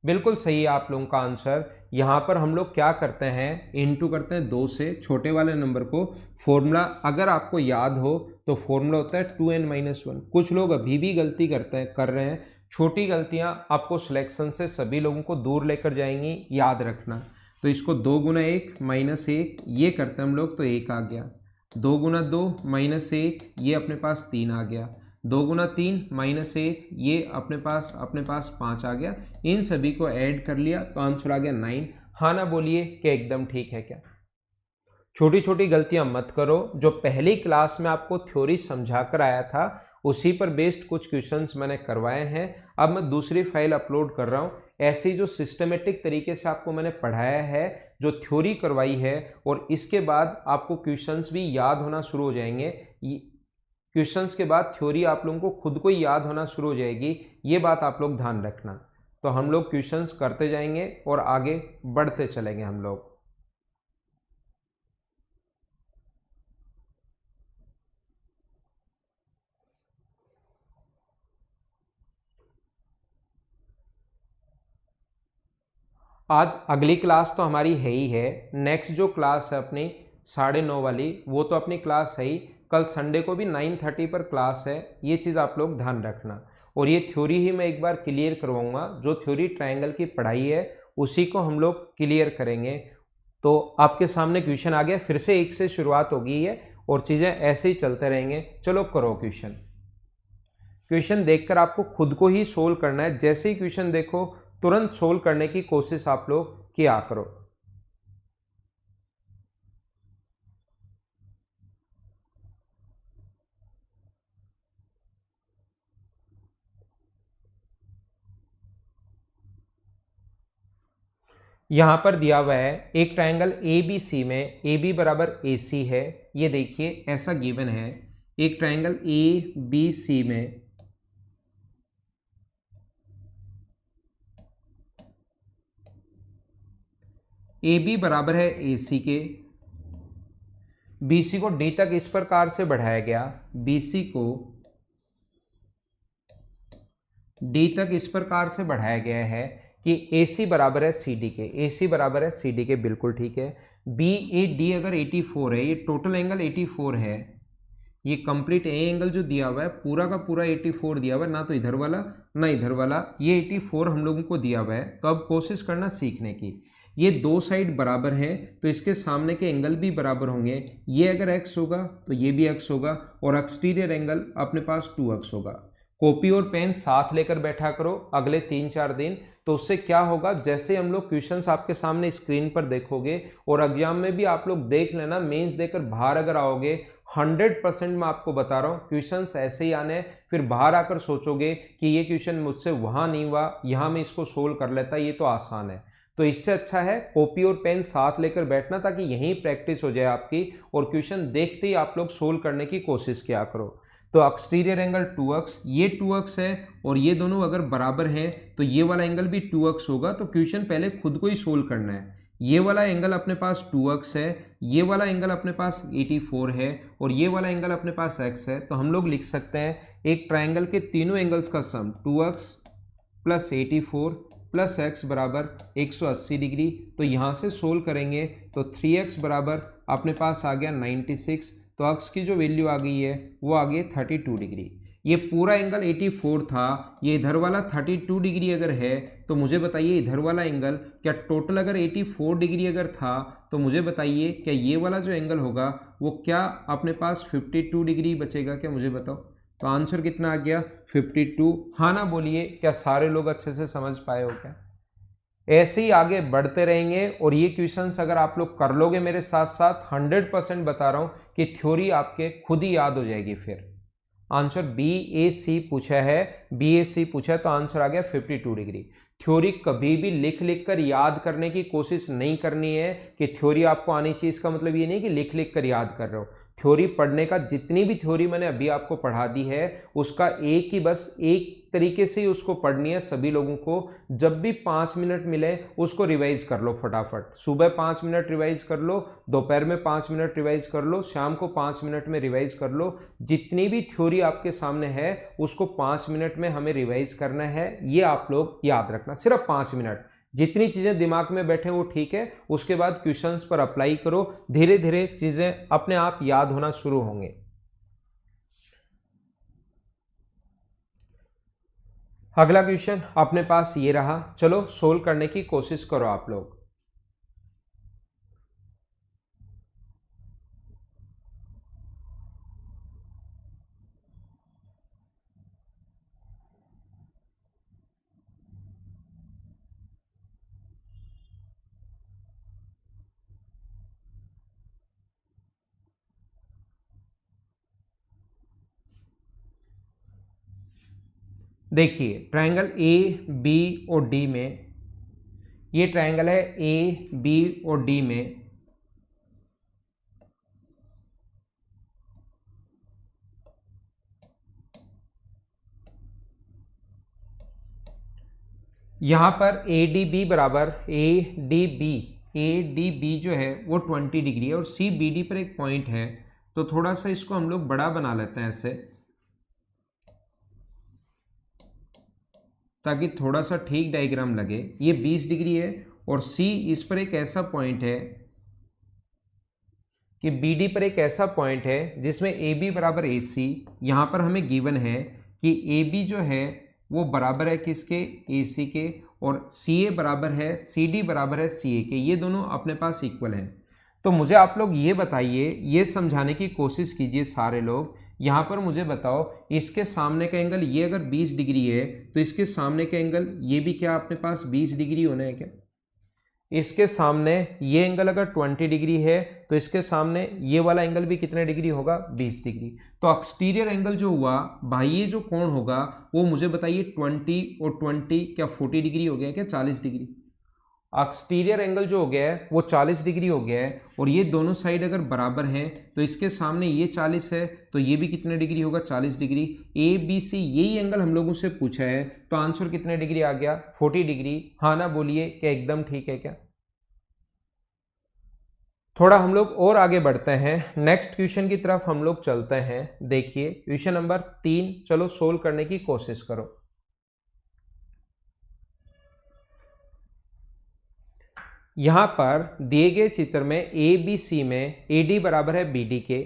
बिल्कुल सही है आप लोगों का आंसर। यहाँ पर हम लोग क्या करते हैं, इंटू करते हैं 2 से छोटे वाले नंबर को। फॉर्मूला अगर आपको याद हो तो फॉर्मूला होता है 2n-1। कुछ लोग अभी भी गलती कर रहे हैं। छोटी गलतियाँ आपको सिलेक्शन से सभी लोगों को दूर लेकर जाएंगी, याद रखना। तो इसको 2 गुना 1 माइनस 1 ये करते हैं हम लोग, तो 1 आ गया। 2 गुना 2 माइनस 1 ये अपने पास 3 आ गया। 2 गुना 3 माइनस 1 ये अपने पास 5 आ गया। इन सभी को ऐड कर लिया तो आंसर आ गया 9। हाँ ना बोलिए, क्या एकदम ठीक है क्या? छोटी छोटी गलतियां मत करो। जो पहली क्लास में आपको थ्योरी समझा कर आया था उसी पर बेस्ड कुछ क्वेश्चंस मैंने करवाए हैं। अब मैं दूसरी फाइल अपलोड कर रहा हूं। ऐसी जो सिस्टमेटिक तरीके से आपको मैंने पढ़ाया है, जो थ्योरी करवाई है, और इसके बाद आपको क्वेश्चंस भी याद होना शुरू हो जाएंगे। क्वेश्चंस के बाद थ्योरी आप लोगों को खुद को ही याद होना शुरू हो जाएगी, ये बात आप लोग ध्यान रखना। तो हम लोग क्वेश्चंस करते जाएंगे और आगे बढ़ते चलेंगे हम लोग। आज अगली क्लास तो हमारी है ही है। नेक्स्ट जो क्लास है अपनी 9:30 वाली, वो तो अपनी क्लास है ही। कल संडे को भी 9:30 पर क्लास है, ये चीज़ आप लोग ध्यान रखना। और ये थ्योरी ही मैं एक बार क्लियर करवाऊंगा। जो थ्योरी ट्रायंगल की पढ़ाई है उसी को हम लोग क्लियर करेंगे। तो आपके सामने क्वेश्चन आ गया, फिर से एक से शुरुआत होगी है और चीज़ें ऐसे ही चलते रहेंगे। चलो करो क्वेश्चन। क्वेश्चन देखकर आपको खुद को ही सोल्व करना है। जैसे ही क्वेश्चन देखो तुरंत सोल्व करने की कोशिश आप लोग किया करो। यहां पर दिया हुआ है एक ट्रायंगल ए बी सी में ए बी बराबर ए सी है। ये देखिए ऐसा गिवन है, एक ट्रायंगल ए बी सी में ए बी बराबर है ए सी के, बी सी को डी तक इस प्रकार से बढ़ाया गया, बी सी को डी तक इस प्रकार से बढ़ाया गया है कि ए सी बराबर है सी डी के, ए सी बराबर है सी डी के, बिल्कुल ठीक है। बी ए डी अगर 84 है, ये टोटल एंगल 84 है, ये कंप्लीट ए एंगल जो दिया हुआ है पूरा का पूरा 84 दिया हुआ है, ना तो इधर वाला ना इधर वाला, ये 84 हम लोगों को दिया हुआ है। तो अब कोशिश करना सीखने की, ये दो साइड बराबर है तो इसके सामने के एंगल भी बराबर होंगे, ये अगर x होगा तो ये भी x होगा, और एक्सटीरियर एंगल अपने पास 2x होगा। कॉपी और पेन साथ लेकर बैठा करो अगले 3-4 दिन, तो उससे क्या होगा, जैसे हम लोग क्वेश्चंस आपके सामने स्क्रीन पर देखोगे और एग्जाम में भी आप लोग देख लेना, मेंस देकर बाहर अगर आओगे 100% मैं आपको बता रहा हूँ क्वेश्चंस ऐसे ही आने, फिर बाहर आकर सोचोगे कि ये क्वेश्चन मुझसे वहां नहीं हुआ, यहाँ मैं इसको सोल्व कर लेता, ये तो आसान है। तो इससे अच्छा है कॉपी और पेन साथ लेकर बैठना, ताकि यहीं प्रैक्टिस हो जाए आपकी, और क्वेश्चन देखते ही आप लोग सोल्व करने की कोशिश किया करो। तो एक्सटीरियर एंगल 2x, ये 2x है, और ये दोनों अगर बराबर हैं तो ये वाला एंगल भी 2x होगा। तो क्वेश्चन पहले खुद को ही सोल्व करना है। ये वाला एंगल अपने पास 2x है, ये वाला एंगल अपने पास 84 है, और ये वाला एंगल अपने पास x है। तो हम लोग लिख सकते हैं एक ट्राइंगल के तीनों एंगल्स का सम 2x प्लस 84 प्लस x बराबर 180 डिग्री। तो यहाँ से सोल्व करेंगे तो 3x बराबर अपने पास आ गया 96, तो x की जो वैल्यू आ गई है वो आ गई 32 डिग्री। ये पूरा एंगल 84 था, ये इधर वाला 32 डिग्री अगर है तो मुझे बताइए इधर वाला एंगल क्या टोटल अगर 84 डिग्री अगर था तो मुझे बताइए क्या ये वाला जो एंगल होगा वो क्या अपने पास 52 डिग्री बचेगा, क्या मुझे बताओ। तो आंसर कितना आ गया 52। हाँ ना बोलिए, क्या सारे लोग अच्छे से समझ पाए हो क्या। ऐसे ही आगे बढ़ते रहेंगे, और ये क्वेश्चंस अगर आप लोग कर लोगे मेरे साथ साथ 100% बता रहा हूं कि थ्योरी आपके खुद ही याद हो जाएगी। फिर आंसर बी ए सी पूछा है, बी ए सी पूछा है, तो आंसर आ गया 52 डिग्री। थ्योरी कभी भी लिख लिख कर याद करने की कोशिश नहीं करनी है कि थ्योरी आपको आनी चाहिए, इसका मतलब ये नहीं कि लिख लिख कर याद कर रहे हो। थ्योरी पढ़ने का, जितनी भी थ्योरी मैंने अभी आपको पढ़ा दी है उसका एक ही बस एक तरीके से ही उसको पढ़नी है सभी लोगों को। जब भी 5 मिनट मिले उसको रिवाइज कर लो फटाफट। सुबह 5 मिनट रिवाइज कर लो, दोपहर में 5 मिनट रिवाइज कर लो, शाम को 5 मिनट में रिवाइज कर लो। जितनी भी थ्योरी आपके सामने है उसको 5 मिनट में हमें रिवाइज करना है, ये आप लोग याद रखना। सिर्फ 5 मिनट, जितनी चीजें दिमाग में बैठे वो ठीक है, उसके बाद क्वेश्चंस पर अप्लाई करो, धीरे धीरे चीजें अपने आप याद होना शुरू होंगे। अगला क्वेश्चन अपने पास ये रहा, चलो सोल्व करने की कोशिश करो आप लोग। देखिए ट्रायंगल ए बी और डी में, ये ट्रायंगल है ए बी और डी में, यहां पर ए डी बी बराबर ए डी बी जो है वो 20 डिग्री है, और सी बी डी पर एक पॉइंट है। तो थोड़ा सा इसको हम लोग बड़ा बना लेते हैं ऐसे, ताकि थोड़ा सा ठीक डायग्राम लगे। ये 20 डिग्री है, और सी इस पर एक ऐसा पॉइंट है कि बी डी पर एक ऐसा पॉइंट है जिसमें ए बी बराबर ए सी। यहाँ पर हमें गिवन है कि ए बी जो है वो बराबर है किसके, ए सी के, और सी ए बराबर है सी डी बराबर है सी ए के, ये दोनों अपने पास इक्वल हैं। तो मुझे आप लोग ये बताइए, ये समझाने की कोशिश कीजिए सारे लोग। यहाँ पर मुझे बताओ, इसके सामने का एंगल ये अगर 20 डिग्री है तो इसके सामने का एंगल ये भी क्या अपने पास 20 डिग्री होना है क्या। इसके सामने ये एंगल अगर 20 डिग्री है तो इसके सामने ये वाला एंगल भी कितने डिग्री होगा, 20 डिग्री। तो एक्सटीरियर एंगल जो हुआ भाई, ये जो कोण होगा वो मुझे बताइए 20 और 20 क्या 40 डिग्री हो गया क्या, 40 डिग्री। एक्सटीरियर एंगल जो हो गया है वो 40 डिग्री हो गया है, और ये दोनों साइड अगर बराबर हैं तो इसके सामने ये 40 है तो ये भी कितने डिग्री होगा, 40 डिग्री। ए बी सी यही एंगल हम लोगों से पूछा है, तो आंसर कितने डिग्री आ गया, 40 डिग्री। हाँ ना बोलिए, क्या एकदम ठीक है क्या। थोड़ा हम लोग और आगे बढ़ते हैं, नेक्स्ट क्वेश्चन की तरफ हम लोग चलते हैं। देखिए क्वेश्चन नंबर 3, चलो सोल्व करने की कोशिश करो। यहां पर दिए गए चित्र में ए बी सी में ए डी बराबर है बी डी के,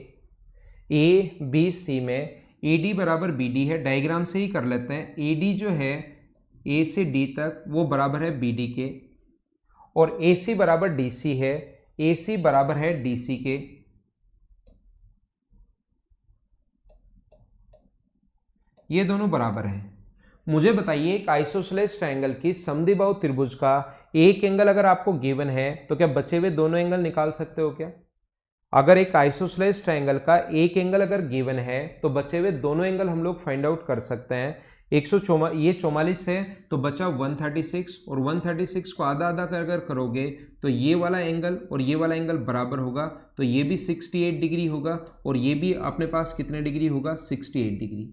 ए बी सी में ए डी बराबर बी डी है। डायग्राम से ही कर लेते हैं। ए डी जो है ए से डी तक वो बराबर है बी डी के, और ए सी बराबर डी सी है, ए सी बराबर है डी सी के। ये दोनों बराबर हैं। मुझे बताइए एक आइसोसेलेस ट्रायंगल की समद्विबाहु त्रिभुज का एक एंगल अगर आपको गिवन है तो क्या बचे हुए दोनों एंगल निकाल सकते हो क्या? अगर एक आइसोसेलेस ट्रायंगल का एक एंगल अगर गिवन है तो बचे हुए दोनों एंगल हम लोग फाइंड आउट कर सकते हैं। ये 44 है तो बचा 136, और 136 को आधा आधा कर अगर करोगे तो ये वाला एंगल और ये वाला एंगल बराबर होगा, तो ये भी 68 डिग्री होगा और ये भी अपने पास कितने डिग्री होगा? 68 डिग्री।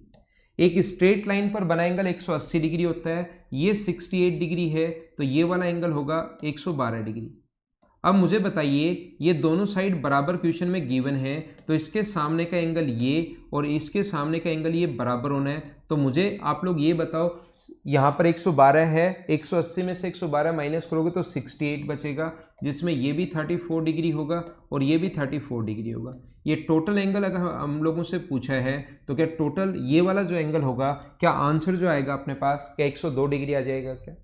एक स्ट्रेट लाइन पर बना एंगल 180 डिग्री होता है, ये 68 डिग्री है तो ये वाला एंगल होगा 112 डिग्री। अब मुझे बताइए ये दोनों साइड बराबर क्वेश्चन में गिवन है, तो इसके सामने का एंगल ये और इसके सामने का एंगल ये बराबर होना है। तो मुझे आप लोग ये बताओ, यहाँ पर 112 है, 180 में से 112 माइनस करोगे तो 68 बचेगा, जिसमें ये भी 34 डिग्री होगा और ये भी 34 डिग्री होगा। ये टोटल एंगल अगर हम लोगों से पूछा है तो क्या टोटल ये वाला जो एंगल होगा, क्या आंसर जो आएगा अपने पास क्या 102 डिग्री आ जाएगा क्या?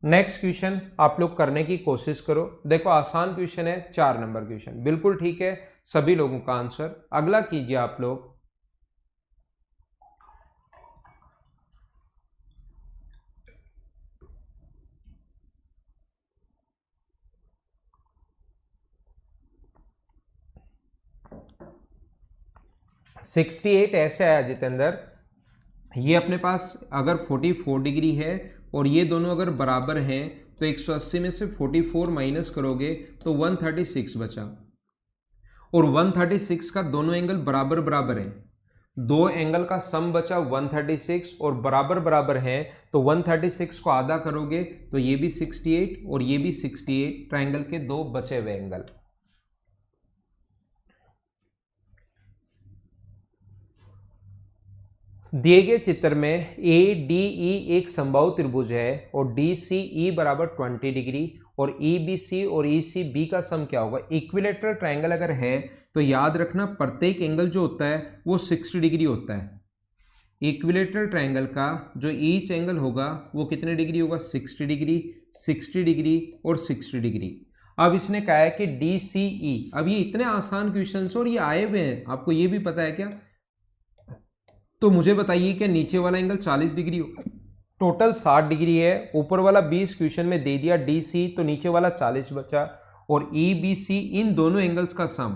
नेक्स्ट क्वेश्चन आप लोग करने की कोशिश करो। देखो आसान क्वेश्चन है, 4 नंबर क्वेश्चन, बिल्कुल ठीक है सभी लोगों का आंसर। अगला कीजिए आप लोग। सिक्सटी एट ऐसे आया जितेंद्र, ये अपने पास अगर 44 डिग्री है और ये दोनों अगर बराबर हैं तो 180 में से 44 माइनस करोगे तो 136 बचा, और 136 का दोनों एंगल बराबर बराबर है, दो एंगल का सम बचा 136 और बराबर बराबर है, तो 136 को आधा करोगे तो ये भी 68 और ये भी 68, ट्रायंगल के दो बचे हुए एंगल। दिए गए चित्र में ए डी ई एक समबाहु त्रिभुज है और डी सी ई बराबर 20 डिग्री, और ई बी सी और ई सी बी का सम क्या होगा? इक्विलेटरल ट्रायंगल अगर है तो याद रखना प्रत्येक एंगल जो होता है वो 60 डिग्री होता है। इक्विलेटरल ट्रायंगल का जो ईच एंगल होगा वो कितने डिग्री होगा? 60 डिग्री, 60 डिग्री और 60 डिग्री। अब इसने कहा है कि डी सी ई, अब ये इतने आसान क्वेश्चन और ये आए हुए हैं, आपको ये भी पता है क्या? तो मुझे बताइए कि नीचे वाला एंगल 40 डिग्री हो, टोटल 60 डिग्री है, ऊपर वाला 20 क्वेश्चन में दे दिया डी सी, तो नीचे वाला 40 बचा, और ई बी सी इन दोनों एंगल्स का सम,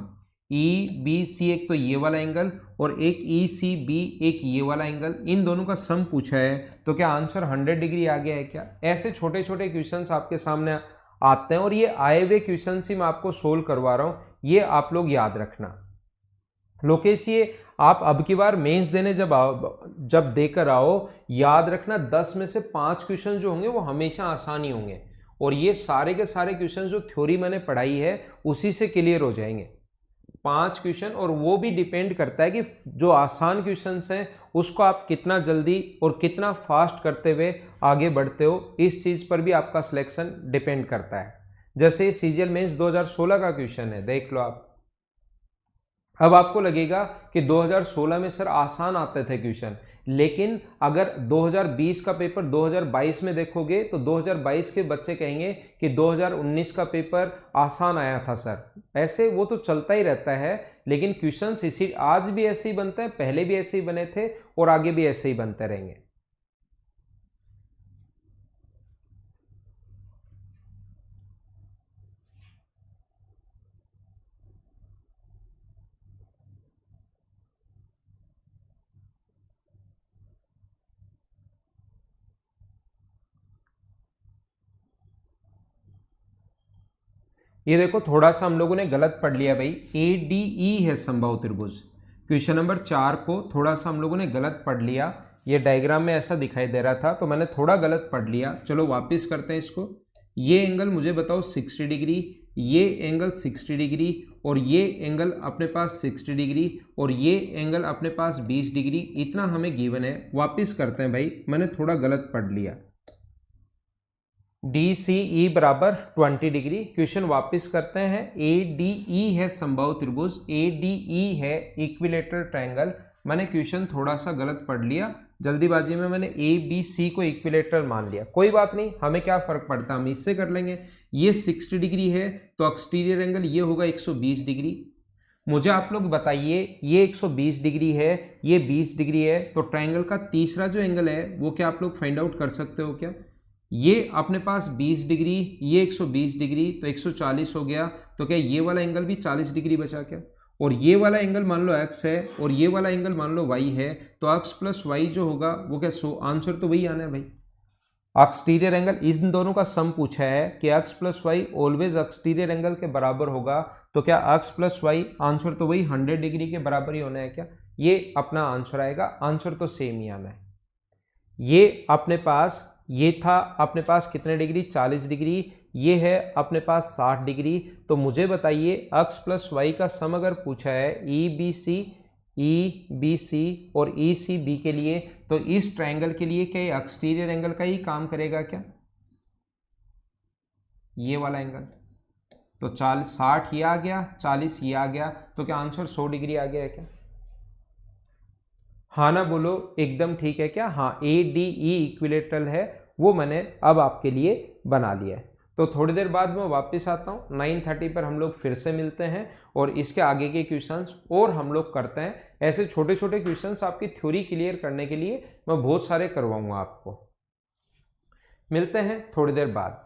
ई बी सी एक तो ये वाला एंगल और एक ई सी बी एक ये वाला एंगल, इन दोनों का सम पूछा है, तो क्या आंसर 100 डिग्री आ गया है क्या? ऐसे छोटे छोटे क्वेश्चंस आपके सामने आते हैं और ये आए हुए क्वेश्चंस ही मैं आपको सोल्व करवा रहा हूँ, ये आप लोग याद रखना। लोकेश ये आप अब की बार मेंस देने जब देकर आओ, याद रखना 10 में से 5 क्वेश्चन जो होंगे वो हमेशा आसान ही होंगे, और ये सारे के सारे क्वेश्चन जो थ्योरी मैंने पढ़ाई है उसी से क्लियर हो जाएंगे 5 क्वेश्चन। और वो भी डिपेंड करता है कि जो आसान क्वेश्चंस हैं उसको आप कितना जल्दी और कितना फास्ट करते हुए आगे बढ़ते हो, इस चीज पर भी आपका सिलेक्शन डिपेंड करता है। जैसे सीजीएल मेंस 2016 का क्वेश्चन है, देख लो आप। अब आपको लगेगा कि 2016 में सर आसान आते थे क्वेश्चन, लेकिन अगर 2020 का पेपर 2022 में देखोगे तो 2022 के बच्चे कहेंगे कि 2019 का पेपर आसान आया था सर। ऐसे वो तो चलता ही रहता है, लेकिन क्वेश्चंस इसी आज भी ऐसे ही बनते हैं, पहले भी ऐसे ही बने थे और आगे भी ऐसे ही बनते रहेंगे। ये देखो थोड़ा सा हम लोगों ने गलत पढ़ लिया भाई, ADE है समबाहु त्रिभुज। क्वेश्चन नंबर 4 को थोड़ा सा हम लोगों ने गलत पढ़ लिया, ये डायग्राम में ऐसा दिखाई दे रहा था तो मैंने थोड़ा गलत पढ़ लिया। चलो वापस करते हैं इसको। ये एंगल मुझे बताओ 60 डिग्री, ये एंगल 60 डिग्री, और ये एंगल अपने पास 60 डिग्री, और ये एंगल अपने पास 20 डिग्री, इतना हमें गिवन है। वापस करते हैं भाई, मैंने थोड़ा गलत पढ़ लिया। DCE बराबर 20 डिग्री। क्वेश्चन वापस करते हैं। ADE है समबाहु त्रिभुज, ADE है इक्विलेटरल ट्रायंगल। मैंने क्वेश्चन थोड़ा सा गलत पढ़ लिया, जल्दीबाजी में मैंने ABC को इक्विलेटरल मान लिया। कोई बात नहीं, हमें क्या फर्क पड़ता है, हम इससे कर लेंगे। ये 60 डिग्री है तो एक्सटीरियर एंगल ये होगा 120 डिग्री। मुझे आप लोग बताइए, ये 120 डिग्री है, ये 20 डिग्री है, तो ट्रायंगल का तीसरा जो एंगल है वो क्या आप लोग फाइंड आउट कर सकते हो क्या? ये अपने पास 20 डिग्री, ये 120 डिग्री, तो 140 हो गया। तो क्या ये वाला एंगल भी 40 डिग्री बचा क्या? और ये वाला एंगल मान लो x है और ये वाला एंगल मान लो y है, तो x प्लस वाई जो होगा वो क्या आंसर तो वही आना है भाई। एक्सटीरियर एंगल इन दोनों का सम पूछा है कि x plus why always exterior angle के बराबर होगा, तो क्या x प्लस वाई आंसर तो वही 100 डिग्री के बराबर ही होना है क्या? ये अपना आंसर आएगा, आंसर तो सेम ही आना है। ये अपने पास ये था अपने पास कितने डिग्री, 40 डिग्री, ये है अपने पास 60 डिग्री। तो मुझे बताइए x प्लस वाई का सम अगर पूछा है EBC और ECB के लिए, तो इस ट्रायंगल के लिए क्या एक्सटीरियर एंगल का ही काम करेगा क्या? ये वाला एंगल तो 60 ये आ गया, 40 ये आ गया, तो क्या आंसर 100 डिग्री आ गया है क्या? हाँ ना बोलो, एकदम ठीक है क्या? हाँ, ADE इक्विलेटरल है, वो मैंने अब आपके लिए बना लिया है। तो थोड़ी देर बाद मैं वापस आता हूँ, 9:30 पर हम लोग फिर से मिलते हैं और इसके आगे के क्वेश्चंस और हम लोग करते हैं। ऐसे छोटे छोटे क्वेश्चंस आपकी थ्योरी क्लियर करने के लिए मैं बहुत सारे करवाऊंगा आपको। मिलते हैं थोड़ी देर बाद।